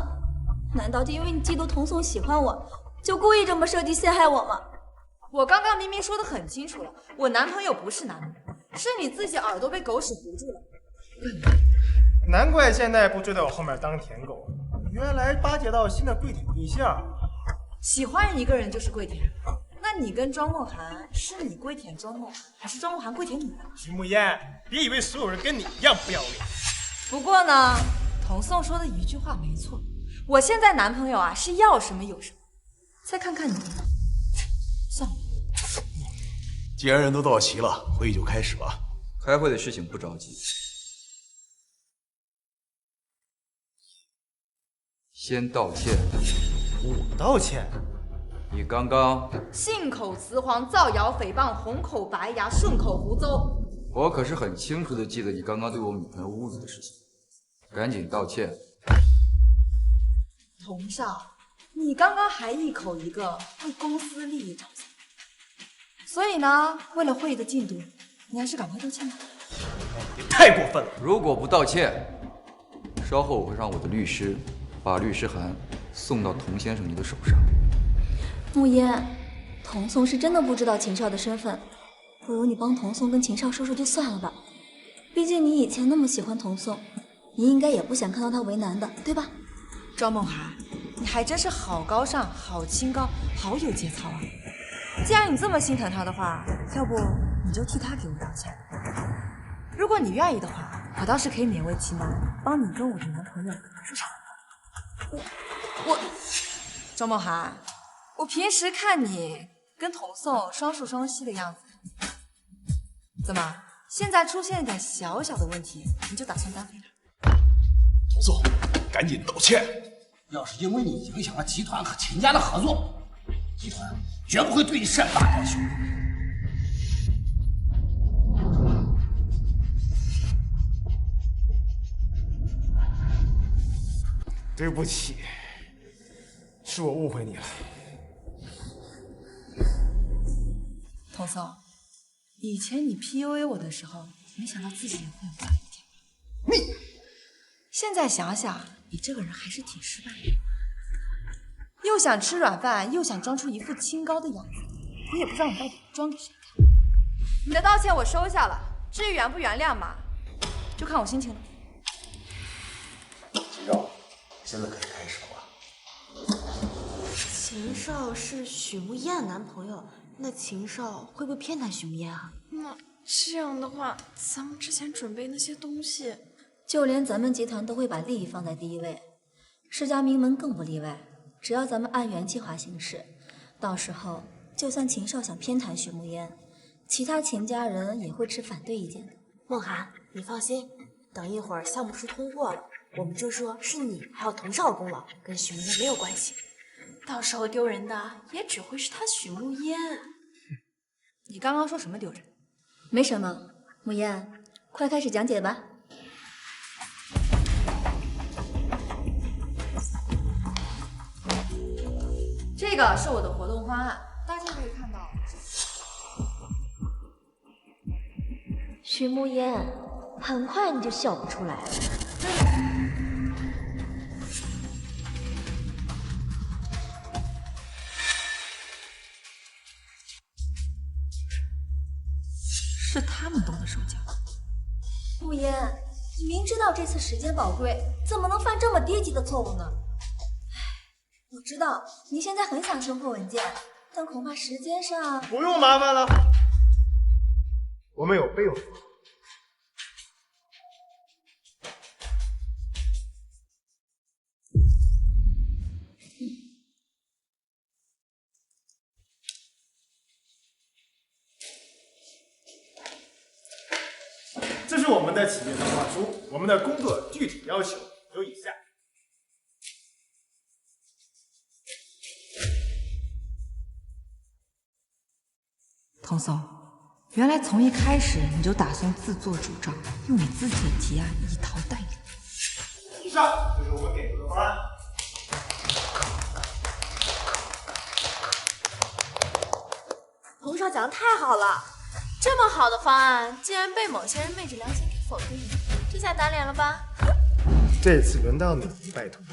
难道就因为你嫉妒童宋喜欢我，就故意这么设计陷害我吗？我刚刚明明说的很清楚了，我男朋友不是男模，是你自己耳朵被狗屎糊住了。难怪现在不追在我后面当舔狗，原来巴结到新的跪舔对象。喜欢一个人就是跪舔，那你跟庄梦涵，是你跪舔庄梦涵，还是庄梦涵跪舔你呢？徐慕烟，别以为所有人跟你一样不要脸。不过呢，童宋说的一句话没错，我现在男朋友啊是要什么有什么。再看看你，算了。既然人都到齐了，会议就开始吧。开会的事情不着急，先道歉。我道歉？你刚刚……信口雌黄、造谣诽谤、红口白牙、顺口胡诌。我可是很清楚的记得你刚刚对我女朋友侮辱的事情，赶紧道歉。童少，你刚刚还一口一个为公司利益着想，所以呢，为了会议的进度，你还是赶快道歉吧。你太过分了！如果不道歉，稍后我会让我的律师把律师函送到童先生你的手上。慕言，童颂是真的不知道秦少的身份，不如你帮童颂跟秦少说说就算了吧。毕竟你以前那么喜欢童颂，你应该也不想看到他为难的，对吧？庄梦涵，你还真是好高尚、好清高、好有节操啊！既然你这么心疼他的话，要不你就替他给我道歉。如果你愿意的话，我倒是可以勉为其难，帮你跟我的男朋友说场。我，庄梦涵，我平时看你跟童颂双宿双栖的样子，怎么现在出现一点小小的问题，你就打算单飞了？童颂，赶紧道歉！要是因为你影响了集团和秦家的合作，集团绝不会对你善罢甘休。对不起，是我误会你了。童颂，以前你 PUA 我的时候，没想到自己也会有这样一天。现在想想，你这个人还是挺失败的，又想吃软饭，又想装出一副清高的样子，你也不知道你到底装给谁看。你的道歉我收下了，至于原不原谅嘛，就看我心情了。秦少，现在可以开始了吧？秦少是许慕燕男朋友，那秦少会不会偏袒许慕燕啊？那这样的话，咱们之前准备那些东西，就连咱们集团都会把利益放在第一位，世家名门更不例外。只要咱们按原计划行事，到时候就算秦少想偏袒许慕烟，其他秦家人也会持反对意见的。梦涵，你放心，等一会儿项目书通过了，我们就说是你还有童少的功劳，跟许慕烟没有关系。到时候丢人的也只会是他许慕烟。你刚刚说什么丢人？没什么，慕烟，快开始讲解吧。这个是我的活动方案，大家可以看到。许慕烟，很快你就笑不出来了。是他们动的手脚。慕烟，你明知道这次时间宝贵，怎么能犯这么低级的错误呢？我知道你现在很想生破文件，但恐怕时间上……不用麻烦了，我们有备用方案。这是我们的企业策划书，我们的工作具体要求有以下。童松，原来从一开始你就打算自作主张，用你自己的提案一刀带领。以上就是我们给出的方案。童少讲的太好了，这么好的方案，竟然被某些人昧着良心给否定，这下打脸了吧？这次轮到你，拜托。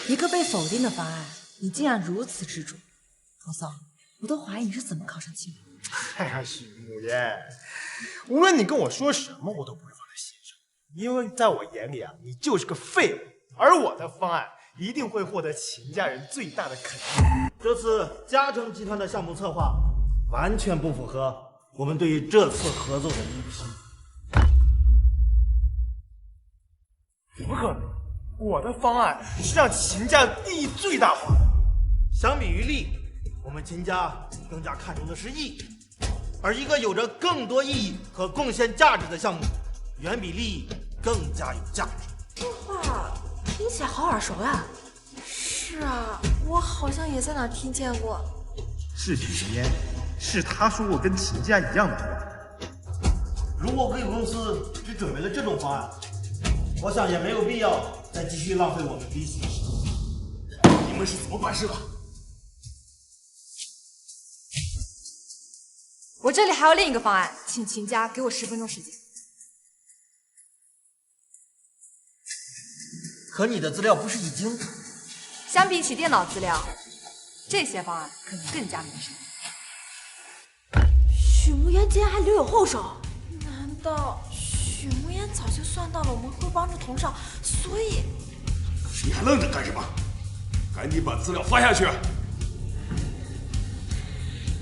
一个被否定的方案，你竟然如此执着，童松，我都怀疑你是怎么考上清华。哎呀，许慕烟，无论你跟我说什么，我都不会放在心上，因为在我眼里啊，你就是个废物。而我的方案一定会获得秦家人最大的肯定。这次嘉诚集团的项目策划完全不符合我们对于这次合作的预期。怎么可能？我的方案是让秦家利益最大化的。相比于利，我们秦家更加看重的是意义，而一个有着更多意义和贡献价值的项目，远比利益更加有价值。这话听起来好耳熟呀！是啊，我好像也在哪听见过。是许无烟，是他说过跟秦家一样的话。如果贵公司只准备了这种方案，我想也没有必要再继续浪费我们彼此的时间。你们是怎么管事的？我这里还有另一个方案，请秦家给我10分钟时间。可你的资料不是已经……相比起电脑资料，这些方案可能更加民生。许慕言竟然还留有后手，难道许慕言早就算到了我们会帮着童少，所以……你还愣着干什么？赶紧把资料发下去！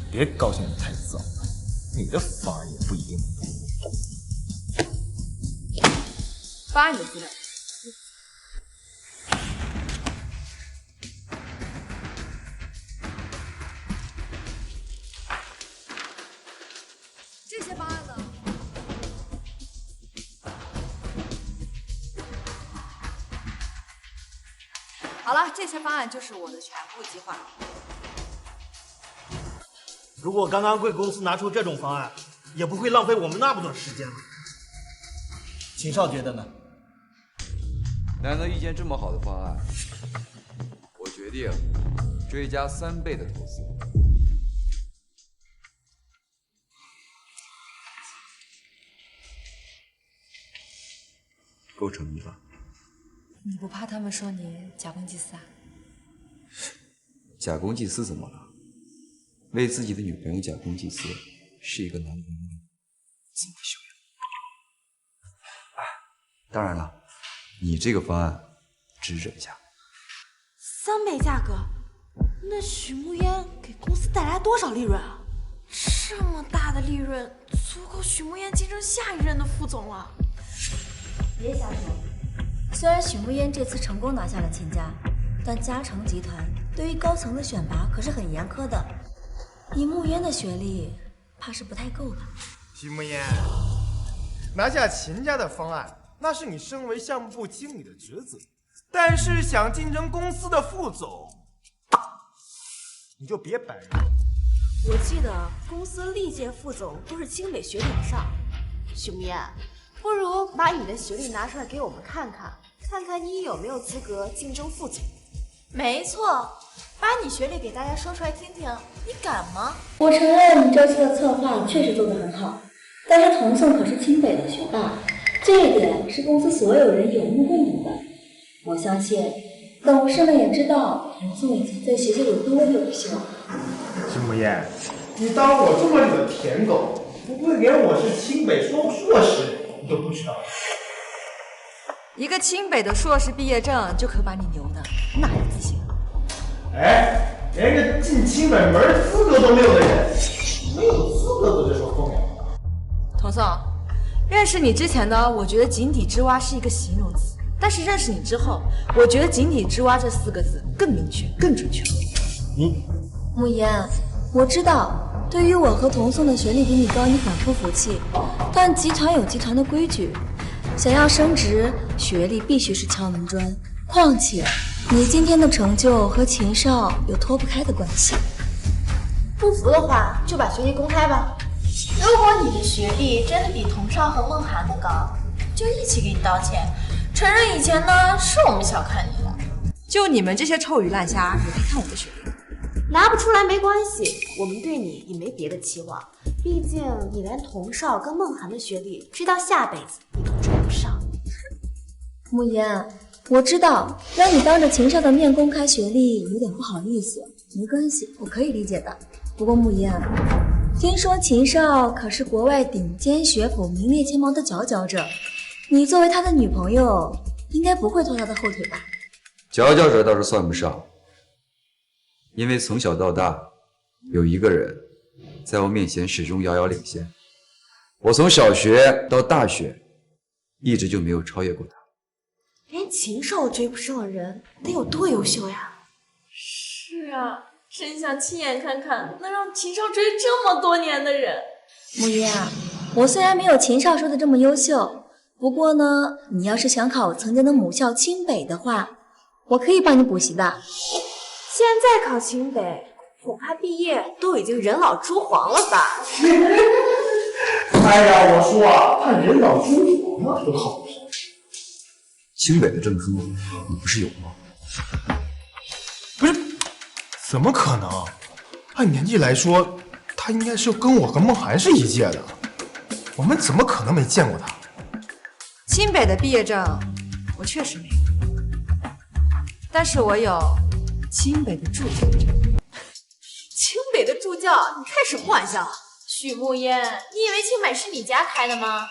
别高兴得太早，你的方案也不一定能通。发你的资料。这些方案呢？好了，这些方案就是我的全部计划。如果刚刚贵公司拿出这种方案，也不会浪费我们那么多时间了。秦少觉得呢？难得意见这么好的方案，我决定追加3倍的投资。够诚意吧？你不怕他们说你假公济私啊？假公济私怎么了？为自己的女朋友假公济私，是一个男人的自我修养。当然了，你这个方案只忍一下。 3倍价格，那许慕烟给公司带来多少利润啊？这么大的利润，足够许慕烟竞争下一任的副总了。别瞎说，虽然许慕烟这次成功拿下了秦家，但嘉诚集团对于高层的选拔可是很严苛的。以慕烟的学历，怕是不太够吧？许慕烟，拿下秦家的方案，那是你身为项目部经理的职责。 但是想竞争公司的副总，你就别摆热。我记得公司历届副总都是清北学历以上。许慕烟，不如把你的学历拿出来给我们看看，看看你有没有资格竞争副总。没错，把你学历给大家说出来听听，你敢吗？我承认你这次的策划确实做得很好，但是童颂可是清北的学霸，这一点是公司所有人有目共睹的。 我相信，董事们也知道童颂以前在学校有多优秀。许慕烟，你当我这么里的舔狗，不会连我是清北硕士你都不知道？一个清北的硕士毕业证就可把你牛的，哪来自信？哎，连个进清北门资格都没有的人，没有资格在这说风凉话。童颂，认识你之前呢，我觉得井底之蛙是一个形容词。 但是认识你之后，我觉得“井底之蛙”这4个字更明确、更准确。慕言，我知道，对于我和童颂的学历比你高，你很不服气。但集团有集团的规矩，想要升职，学历必须是敲门砖。况且，你今天的成就和秦少有脱不开的关系。不服的话，就把学历公开吧。如果你的学历真的比童少和梦涵的高，就一起给你道歉。 承认以前呢是我们小看你了，就你们这些臭鱼烂虾，也配看我的学历？拿不出来没关系，我们对你也没别的期望，毕竟你连童少跟梦涵的学历，直到下辈子你都追不上。慕言，我知道让你当着秦少的面公开学历有点不好意思，没关系，我可以理解的。不过慕言，听说秦少可是国外顶尖学府名列前茅的佼佼者。 你作为他的女朋友，应该不会拖他的后腿吧？佼佼者倒是算不上，因为从小到大，有一个人在我面前始终遥遥领先。我从小学到大学，一直就没有超越过他。连秦少都追不上的人，得有多优秀呀？是啊，真想亲眼看看能让秦少追这么多年的人。木叶啊，我虽然没有秦少说的这么优秀，不过呢，你要是想考曾经的母校清北的话，我可以帮你补习的。现在考清北，恐怕毕业都已经人老珠黄了吧？哎呀，我说啊，他人老珠黄了多好。清北的证书你不是有吗？不是，怎么可能？按年纪来说，他应该是跟我和梦涵是一届的，我们怎么可能没见过他？清北的毕业证我确实没有，但是我有清北的助教证。清北的助教，你开什么玩笑？许慕烟，你以为清北是你家开的吗？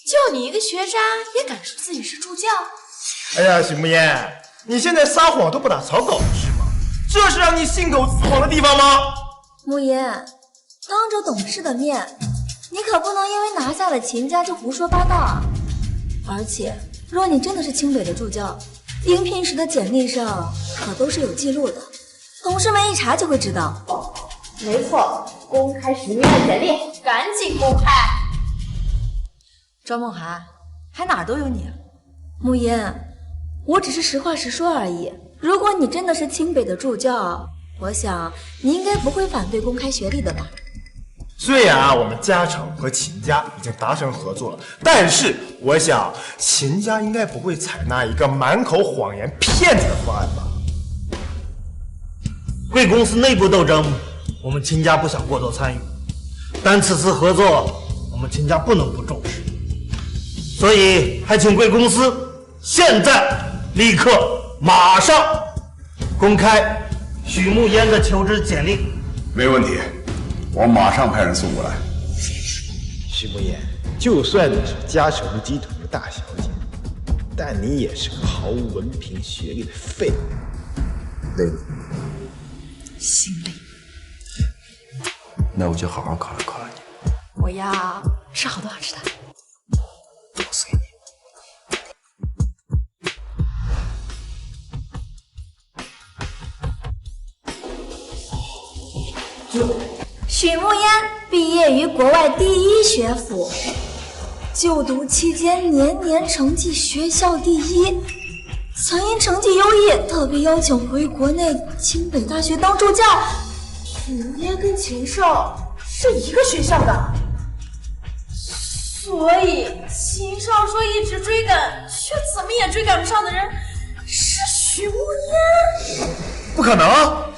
就你一个学渣，也敢说自己是助教？哎呀，许慕烟，你现在撒谎都不打草稿了是吗？这是让你信口雌黄的地方吗？慕言，当着董事的面，你可不能因为拿下了秦家就胡说八道啊！而且，若你真的是清北的助教，应聘时的简历上可都是有记录的，同事们一查就会知道。没错，公开许慕烟的简历，赶紧公开！周梦涵，还哪儿都有你啊！慕言，我只是实话实说而已。如果你真的是清北的助教，我想你应该不会反对公开学历的吧？虽然啊，我们嘉诚和秦家已经达成合作了，但是我想秦家应该不会采纳一个满口谎言骗子的方案吧？贵公司内部斗争，我们秦家不想过多参与，但此次合作，我们秦家不能不重视，所以还请贵公司现在立刻马上公开许慕烟的求职简历。没问题，我马上派人送过来。许慕言，就算你是嘉诚集团的大小姐，但你也是个毫无文凭学历的废物。累了，心累。那我就好好考虑考虑你。我要吃好多好吃的。都随你。许慕烟毕业于国外第一学府，就读期间年年成绩学校第一，曾因成绩优异特别邀请回国内清北大学当助教。许慕烟跟秦少是一个学校的，所以秦少说一直追赶，却怎么也追赶不上的人是许慕烟。不可能！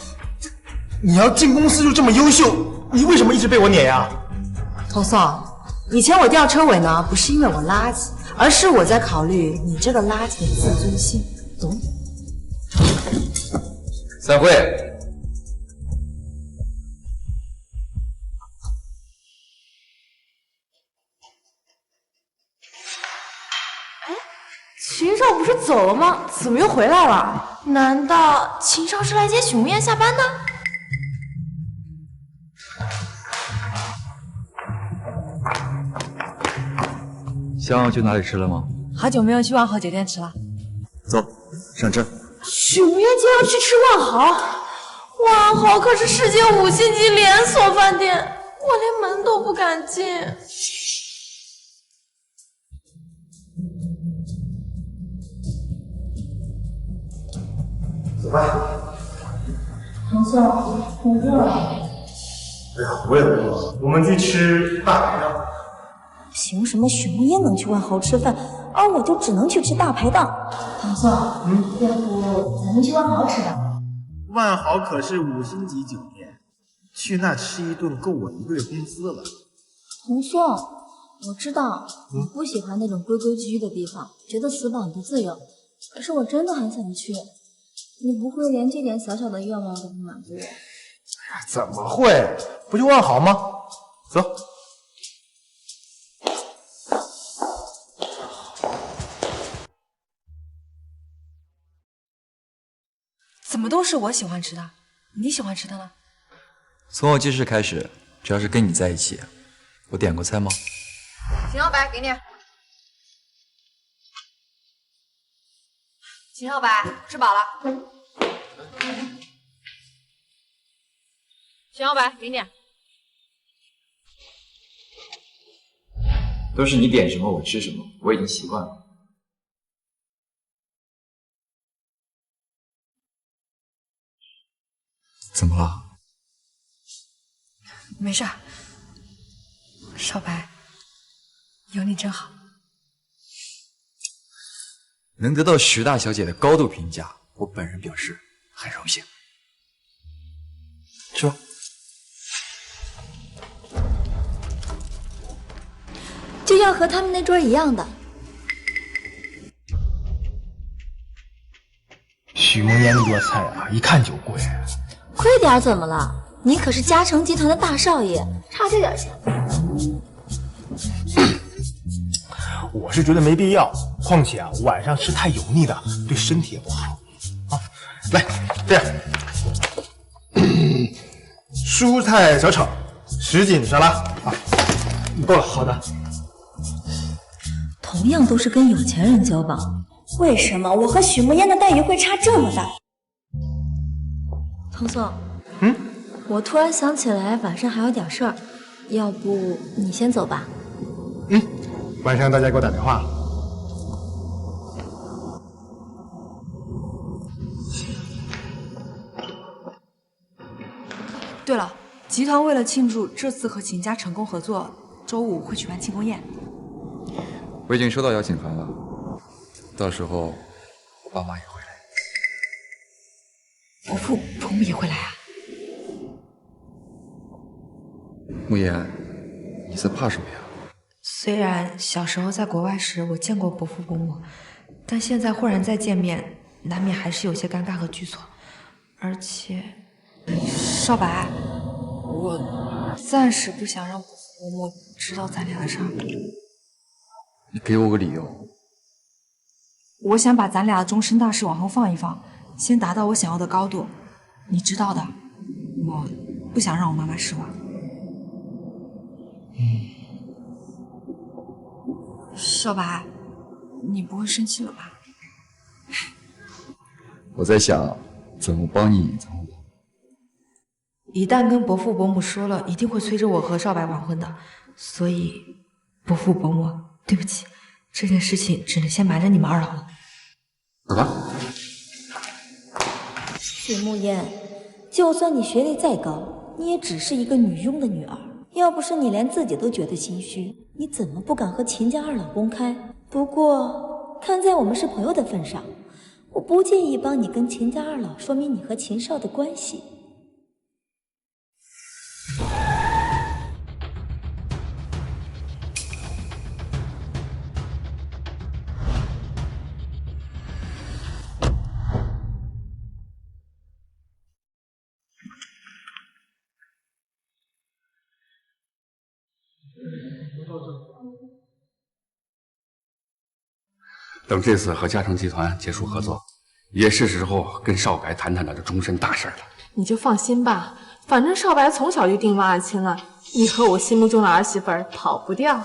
你要进公司就这么优秀，你为什么一直被我碾压？童宋，以前我吊车尾呢，不是因为我垃圾，而是我在考虑你这个垃圾的自尊心，懂？散会。秦少不是走了吗？怎么又回来了？难道秦少是来接许慕烟下班的？想要去哪里吃了吗？好久没有去万豪酒店吃了。走，上车。许慕烟竟然要去吃万豪，万豪可是世界5星级连锁饭店，我连门都不敢进。走吧。童宋，你饿了？哎呀，我也饿了，我们去吃大排档。凭什么许慕烟能去万豪吃饭，而我就只能去吃大排档？童宋，要不咱们去万豪吃吧？万豪可是5星级酒店，去那吃一顿够我1个月工资了。童宋，我知道你不喜欢那种规规矩矩的地方，觉得死板不自由，可是我真的很想去。你不会连这点小小的愿望都不满足我？怎么会？不就万豪吗？走。怎么都是我喜欢吃的？你喜欢吃的呢？从我记事开始，只要是跟你在一起，我点过菜吗？秦小白，给你。秦小白，吃饱了。秦小白，给你。都是你点什么我吃什么，我已经习惯了。怎么了？没事儿，少白，有你真好。能得到徐大小姐的高度评价，我本人表示很荣幸。吃吧。就像和他们那桌一样的。许梦烟那桌菜啊，一看就贵。贵点怎么了？你可是嘉诚集团的大少爷，差这点钱。我是觉得没必要，况且啊，晚上吃太油腻的，对身体也不好。啊，来，这样，蔬菜小炒，什锦沙拉啊，够了。好的。同样都是跟有钱人交往，为什么我和许慕烟的待遇会差这么大？童总，我突然想起来晚上还有点事儿，要不你先走吧。晚上大家给我打电话。对了，集团为了庆祝这次和秦家成功合作，周5会举办庆功宴。我已经收到邀请函了，到时候我爸妈也会来。伯父伯母也会来啊？慕言，你在怕什么呀？虽然小时候在国外时我见过伯父伯母，但现在忽然再见面，难免还是有些尴尬和局促。而且，少白，我暂时不想让伯父伯母知道咱俩的事儿。你给我个理由。我想把咱俩的终身大事往后放一放，先达到我想要的高度。你知道的，我不想让我妈妈失望。少白，你不会生气了吧？我在想怎么帮你隐藏我。一旦跟伯父伯母说了，一定会催着我和少白完婚的。所以，伯父伯母，对不起，这件事情只能先瞒着你们二老了。走吧。许慕烟，就算你学历再高，你也只是一个女佣的女儿。要不是你连自己都觉得心虚，你怎么不敢和秦家二老公开？不过，看在我们是朋友的份上，我不介意帮你跟秦家二老说明你和秦少的关系。等这次和嘉诚集团结束合作，也是时候跟少白谈谈他的终身大事了。你就放心吧，反正少白从小就定望爱卿了，你和我心目中的儿媳妇儿跑不掉。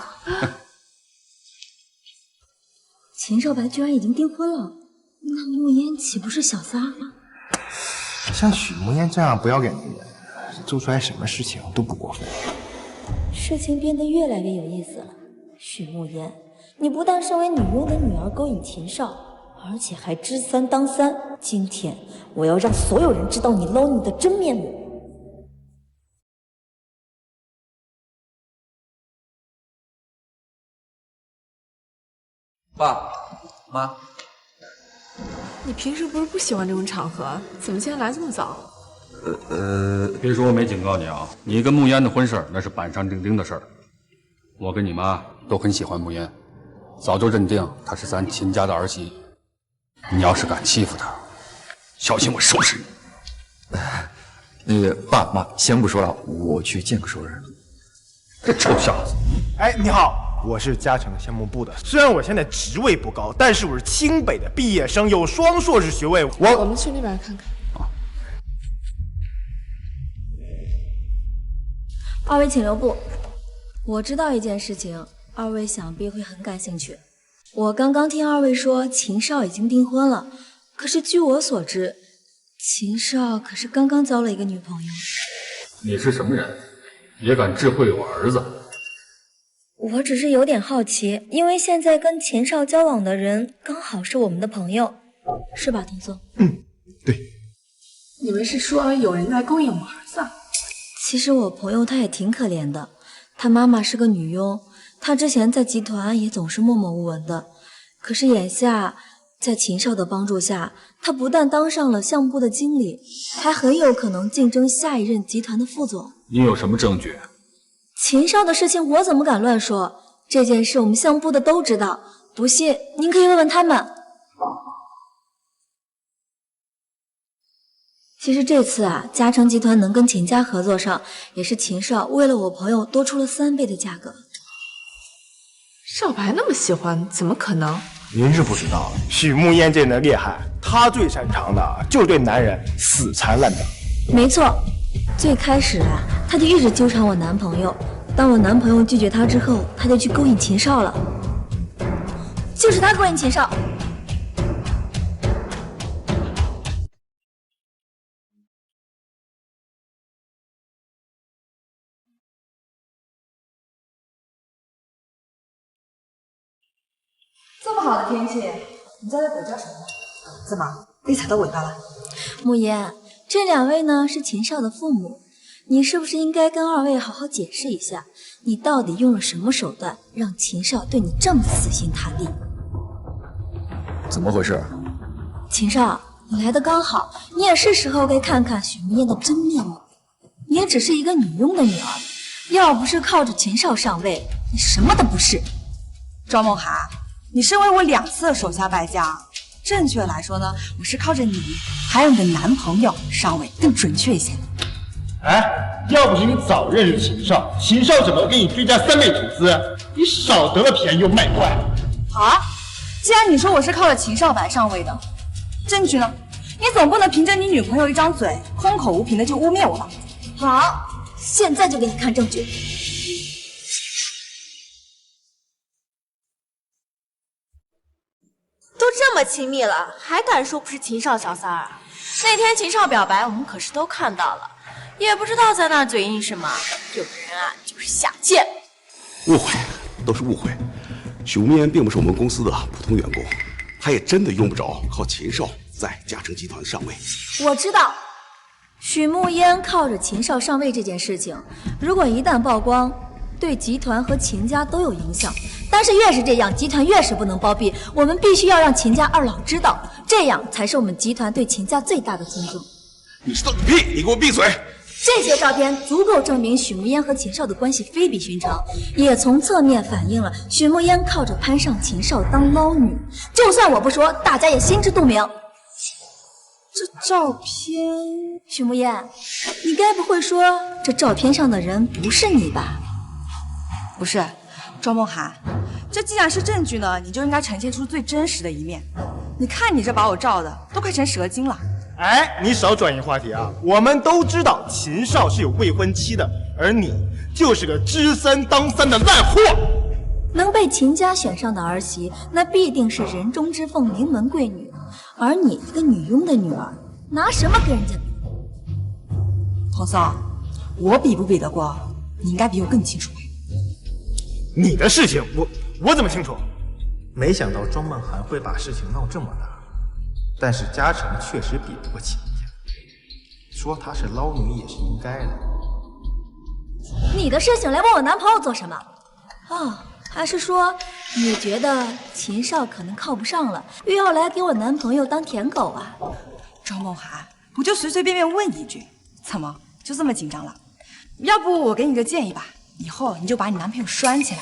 秦少白居然已经订婚了，那慕烟岂不是小三？像许慕烟这样不要脸的人，做出来什么事情都不过分。事情变得越来越有意思了。许慕烟，你不但身为女佣的女儿勾引秦少，而且还知三当三。今天我要让所有人知道你捞你的真面目。爸妈，你平时不是不喜欢这种场合，怎么今天来这么早？别说我没警告你啊，你跟慕烟的婚事那是板上钉钉的事儿。我跟你妈都很喜欢慕烟，早就认定她是咱秦家的儿媳。你要是敢欺负她，小心我收拾你。那个爸妈，先不说了，我去见个熟人。这臭小子！哎，你好，我是嘉诚项目部的。虽然我现在职位不高，但是我是清北的毕业生，有双硕士学位。我们去那边看看。二位请留步。我知道一件事情，二位想必会很感兴趣。我刚刚听二位说秦少已经订婚了，可是据我所知，秦少可是刚刚交了一个女朋友。你是什么人，也敢智慧我儿子？我只是有点好奇，因为现在跟秦少交往的人刚好是我们的朋友，是吧，童颂？你们是说有人在勾引我儿子？其实我朋友他也挺可怜的，他妈妈是个女佣，他之前在集团也总是默默无闻的，可是眼下在秦少的帮助下，他不但当上了项目部的经理，还很有可能竞争下一任集团的副总。你有什么证据？秦少的事情我怎么敢乱说？这件事我们项目部的都知道，不信您可以问问他们。其实这次啊，嘉诚集团能跟秦家合作上，也是秦少为了我朋友多出了3倍的价格。少白那么喜欢，怎么可能？您是不知道了，许慕烟这人的厉害，她最擅长的就是对男人死缠烂打。没错，最开始啊，他就一直纠缠我男朋友。当我男朋友拒绝他之后，他就去勾引秦少了。就是他勾引秦少。这么好的天气，你在这鬼叫什么？怎么被踩到尾巴了？慕言，这2位呢是秦少的父母，你是不是应该跟2位好好解释一下，你到底用了什么手段让秦少对你这么死心塌地？怎么回事？秦少，你来的刚好，你也是时候该看看许慕言的真面目。你也只是一个女佣的女儿，要不是靠着秦少上位，你什么都不是。庄梦涵，你身为我2次的手下败将，正确来说呢，我是靠着你还有你的男朋友上位更准确一些。哎，要不是你早认识秦少，秦少怎么给你追加3倍投资？你少得了便宜又卖乖。好啊，既然你说我是靠着秦少白上位的，证据呢？你总不能凭着你女朋友一张嘴，空口无凭的就污蔑我吧？好，现在就给你看证据。都这么亲密了，还敢说不是秦少小三儿？那天秦少表白，我们可是都看到了，也不知道在那儿嘴硬什么。有的人啊，就是下贱。误会，都是误会。许无眠并不是我们公司的普通员工，他也真的用不着靠秦少在嘉诚集团上位。我知道，许慕烟靠着秦少上位这件事情，如果一旦曝光，对集团和秦家都有影响。但是越是这样，集团越是不能包庇。我们必须要让秦家2老知道，这样才是我们集团对秦家最大的尊重。你知道个屁！你给我闭嘴！这些照片足够证明许慕烟和秦少的关系非比寻常，也从侧面反映了许慕烟靠着攀上秦少当捞女。就算我不说，大家也心知肚明。这照片，许慕烟，你该不会说这照片上的人不是你吧？不是，庄梦涵，这既然是证据呢，你就应该呈现出最真实的一面。你看你这把我照的都快成蛇精了。哎，你少转移话题啊！我们都知道秦少是有未婚妻的，而你就是个知3当3的烂货。能被秦家选上的儿媳，那必定是人中之凤、名门贵女。而你一个女佣的女儿，拿什么跟人家比？童松，我比不比得过，你应该比我更清楚。你的事情我怎么清楚？没想到庄梦涵会把事情闹这么大，但是嘉诚确实比不过秦家，说她是捞女也是应该的。你的事情来问我男朋友做什么？哦，还是说你觉得秦少可能靠不上了，又要来给我男朋友当舔狗啊？庄梦涵，我就随随便便问一句，怎么就这么紧张了？要不我给你个建议吧，以后你就把你男朋友拴起来，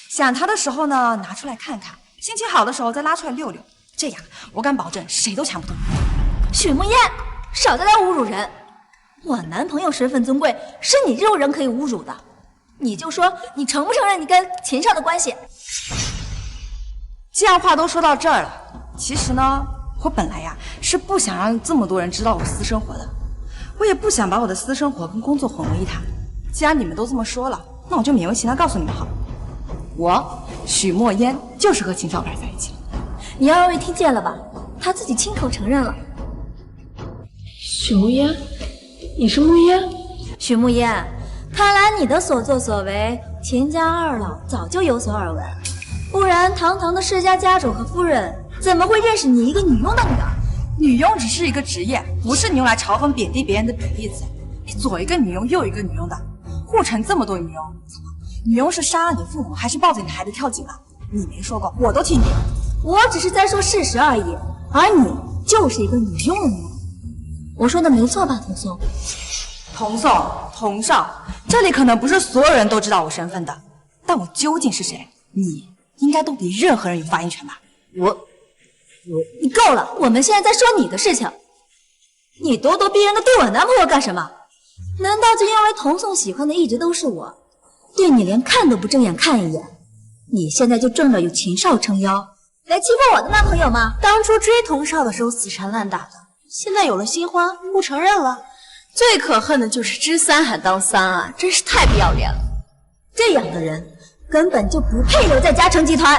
想他的时候呢拿出来看看，心情好的时候再拉出来溜溜，这样我敢保证谁都抢不动你。许慕烟，少在这侮辱人！我男朋友身份尊贵，是你这种人可以侮辱的。你就说你承不承认你跟秦少的关系？既然话都说到这儿了，其实呢，我本来呀是不想让这么多人知道我私生活的，我也不想把我的私生活跟工作混为一谈。既然你们都这么说了，那我就勉为其难告诉你们好，我许墨烟就是和秦少白在一起。你2位听见了吧？他自己亲口承认了。许慕烟，你是慕烟？许慕烟，看来你的所作所为，秦家二老早就有所耳闻，不然堂堂的世家家主和夫人怎么会认识你一个女佣的女儿？女佣只是一个职业，不是你用来嘲讽贬低别人的贬义词。你左一个女佣，右一个女佣的，护城这么多女佣，怎么？女佣是杀了你父母，还是抱着你孩子跳井了？你没说过，我都听你的。我只是在说事实而已，而你就是一个女佣的女人。我说的没错吧，童宋？童宋，童少，这里可能不是所有人都知道我身份的，但我究竟是谁，你应该都比任何人有发言权吧？你够了，我们现在在说你的事情。你咄咄逼人的对我男朋友干什么？难道就因为童宋喜欢的一直都是我，对你连看都不正眼看一眼？你现在就仗着有秦少撑腰来欺负我的男朋友吗？当初追童少的时候死缠烂打的，现在有了新欢不承认了。最可恨的就是知三还当三啊，真是太不要脸了。这样的人根本就不配留在嘉诚集团。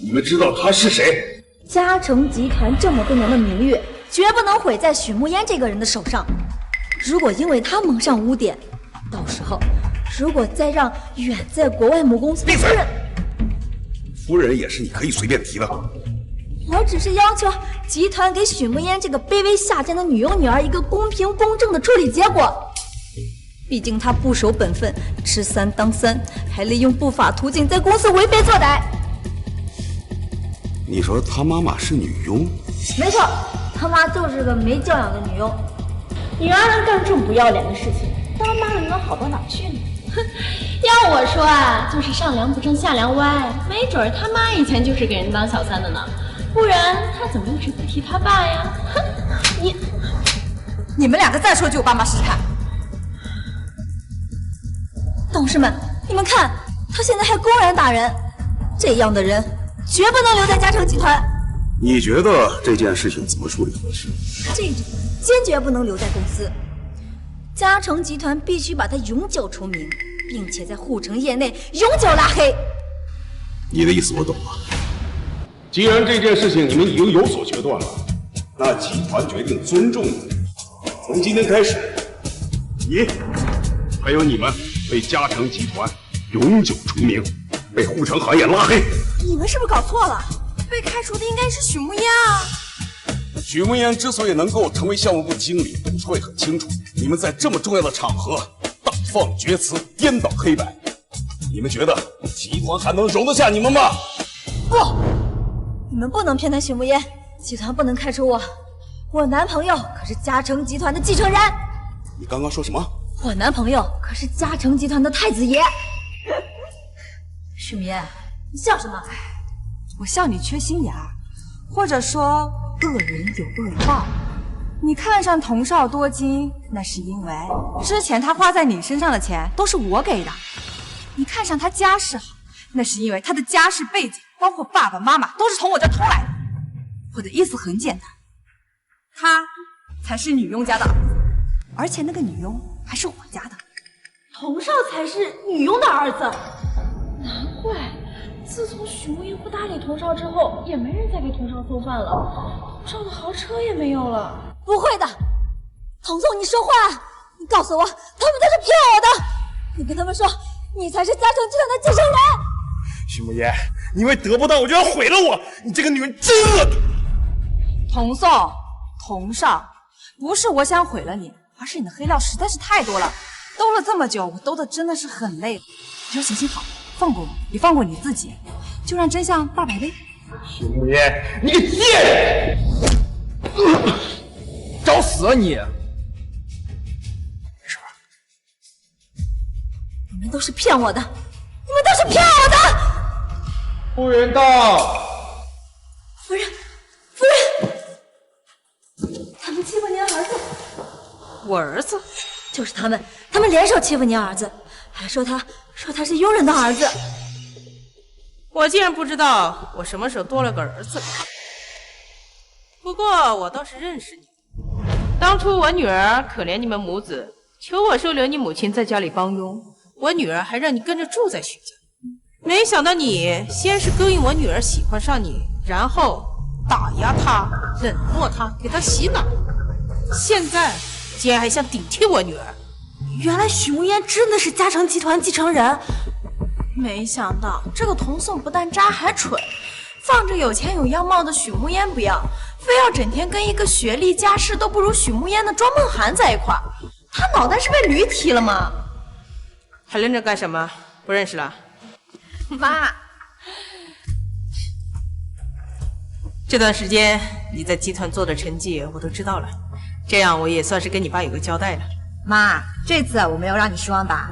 你们知道他是谁？嘉诚集团这么多年的名誉，绝不能毁在许慕烟这个人的手上。如果因为他蒙上污点，到时候如果再让远在国外母公司的夫人，夫人也是你可以随便提的。我只是要求集团给许慕烟这个卑微下贱的女佣女儿一个公平公正的处理结果。毕竟她不守本分，吃三当三，还利用不法途径在公司为非作歹。你说他妈妈是女佣？没错，他妈就是个没教养的女佣。女儿能干这么不要脸的事情，当妈的能好到哪去呢？哼，要我说啊，就是上梁不正下梁歪，没准他妈以前就是给人当小三的呢，不然他怎么一直不提他爸呀？哼，你们两个再说就我爸妈试试看。董事们，你们看，他现在还公然打人，这样的人绝不能留在嘉诚集团。你觉得这件事情怎么处理合适？这种坚决不能留在公司，嘉诚集团必须把他永久除名，并且在护城业内永久拉黑。你的意思我懂了。既然这件事情你们已经有所决断了，那集团决定尊重你。从今天开始，你还有你们被嘉诚集团永久除名，被护城行业拉黑。你们是不是搞错了？被开除的应该是许慕烟啊。许慕烟之所以能够成为项目部经理，董事会很清楚。你们在这么重要的场合大放厥词，颠倒黑白，你们觉得集团还能容得下你们吗？不，你们不能偏袒许慕烟，集团不能开除我。我男朋友可是嘉诚集团的继承人。你刚刚说什么？我男朋友可是嘉诚集团的太子爷。许慕烟，你笑什么？我笑你缺心眼儿，或者说恶人有恶报。你看上童少多金，那是因为之前他花在你身上的钱都是我给的。你看上他家世好，那是因为他的家世背景，包括爸爸妈妈，都是从我这偷来的。我的意思很简单，他才是女佣家的儿子，而且那个女佣还是我家的。童少才是女佣的儿子，难怪自从许慕烟不搭理童少之后，也没人再给童少送饭了，童少的豪车也没有了。不会的，童宋，你说话！你告诉我，他们都是骗我的！你跟他们说，你才是嘉诚集团的继承人！许慕烟，你因为得不到我就要毁了我，你这个女人真恶毒！童宋，童少，不是我想毁了你，而是你的黑料实在是太多了，兜了这么久，我兜的真的是很累了。你就行行好，放过我，也放过你自己，就让真相大白呗。许慕烟，你个贱人！找死啊你！你们都是骗我的，你们都是骗我的！服务员到。夫人，夫人，他们欺负您儿子。我儿子？就是他们联手欺负您儿子，还说他是佣人的儿子。我竟然不知道我什么时候多了个儿子。不过我倒是认识你，当初我女儿可怜你们母子，求我收留你母亲在家里帮佣，我女儿还让你跟着住在许家。没想到你先是勾引我女儿喜欢上你，然后打压他，冷落他，给他洗脑，现在竟然还想顶替我女儿。原来许慕烟真的是嘉诚集团继承人，没想到这个童宋不但渣还蠢，放着有钱有样貌的许慕烟不要，非要整天跟一个学历家世都不如许慕烟的庄梦涵在一块儿。他脑袋是被驴踢了吗？还愣着干什么？不认识了？妈，这段时间你在集团做的成绩我都知道了，这样我也算是跟你爸有个交代了。妈，这次我没有让你失望吧？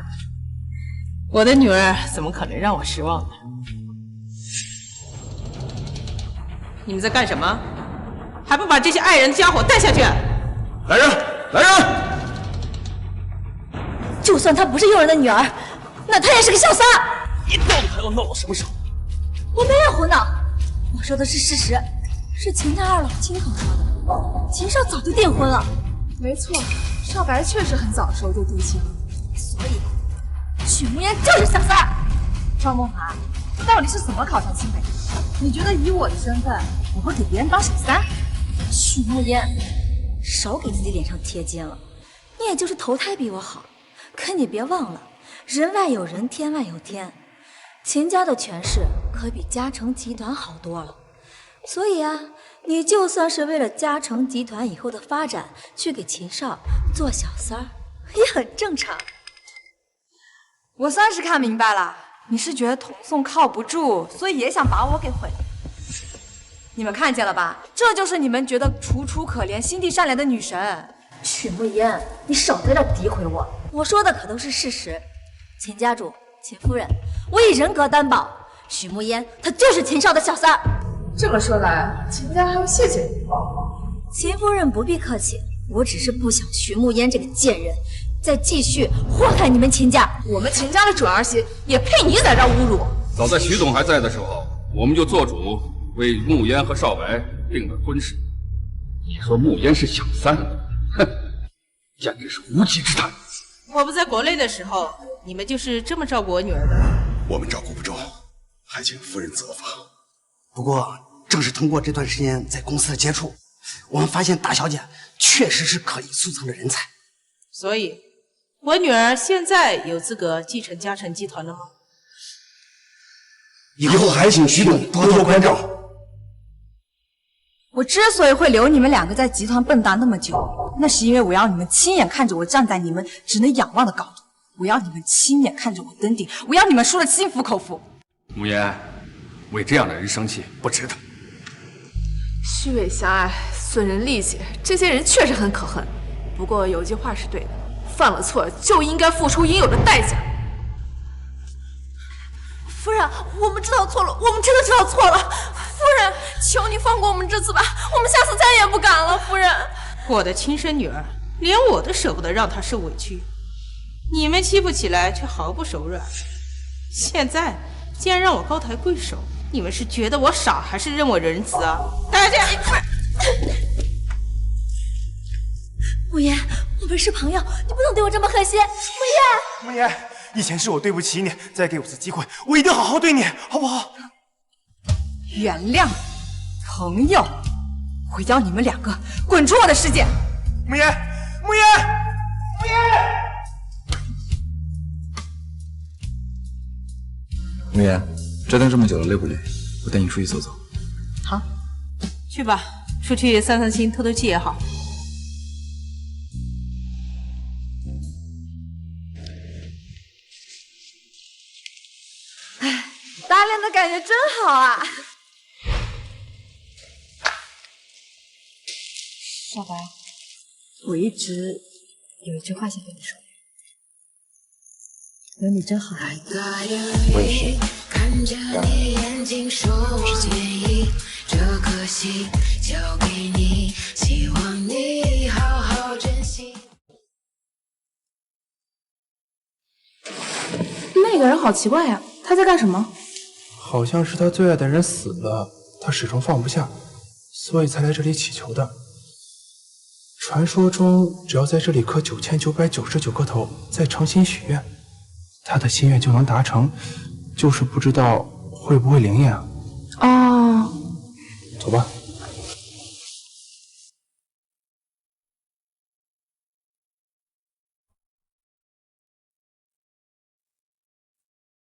我的女儿怎么可能让我失望呢？你们在干什么？还不把这些爱人家伙带下去！来人，来人！就算她不是佣人的女儿，那她也是个小三。你到底还要闹到什么时候？我没有胡闹，我说的是事实，是秦家二老亲口说的。秦少早就订婚了。没错，少白确实很早的时候就定亲了。所以，许慕烟就是小三。赵梦涵，到底是怎么考上清北的？你觉得以我的身份，我会给别人当小三？许慕烟，少给自己脸上贴金了。你也就是投胎比我好，可你别忘了，人外有人，天外有天。秦家的权势可比嘉诚集团好多了，所以啊，你就算是为了嘉诚集团以后的发展去给秦少做小三儿，也很正常。我算是看明白了，你是觉得童宋靠不住，所以也想把我给毁了。你们看见了吧？这就是你们觉得楚楚可怜、心地善良的女神。许慕烟，你少在这诋毁我，我说的可都是事实。秦家主、秦夫人，我以人格担保，许慕烟她就是秦少的小三儿。这么说来，秦家还要谢谢你。秦夫人不必客气，我只是不想许慕烟这个贱人再继续祸害你们秦家。我们秦家的准儿媳也配你在这侮辱？早在徐总还在的时候，我们就做主为慕烟和少白定了婚事。你说慕烟是小三，哼，简直是无稽之谈。我不在国内的时候，你们就是这么照顾我女儿的？我们照顾不周，还请夫人责罚。不过，正是通过这段时间在公司的接触，我们发现大小姐确实是可以速成的人才。所以，我女儿现在有资格继承嘉诚集团了吗？以后还请徐总多多关照。我之所以会留你们两个在集团蹦跶那么久，那是因为我要你们亲眼看着我站在你们只能仰望的高度，我要你们亲眼看着我登顶，我要你们输得心服口服。慕烟，为这样的人生气不值得。虚伪狭隘、损人利己，这些人确实很可恨。不过有句话是对的，犯了错就应该付出应有的代价。夫人，我们知道错了，我们真的知道错了。夫人，求你放过我们这次吧，我们下次再也不敢了。夫人，我的亲生女儿，连我都舍不得让她受委屈，你们欺负起来却毫不手软。现在竟然让我高抬贵手，你们是觉得我傻，还是认我仁慈啊？大家一块。慕言，我们是朋友，你不能对我这么狠心。慕言，以前是我对不起你，再给我次机会，我一定好好对你，好不好？原谅你，朋友，我要你们两个滚出我的世界！慕言，慕言，慕言！慕言，折腾这么久了，累不累？我带你出去走走。好，去吧，出去散散心、透透气也好。搭恋的感觉真好啊！少白，我一直有一句话想跟你说，有你真好。我也是。那个人好奇怪呀，他在干什么？好像是他最爱的人死了，他始终放不下，所以才来这里祈求的。传说中，只要在这里磕9999个头，再诚心许愿，他的心愿就能达成，就是不知道会不会灵验啊。哦，走吧。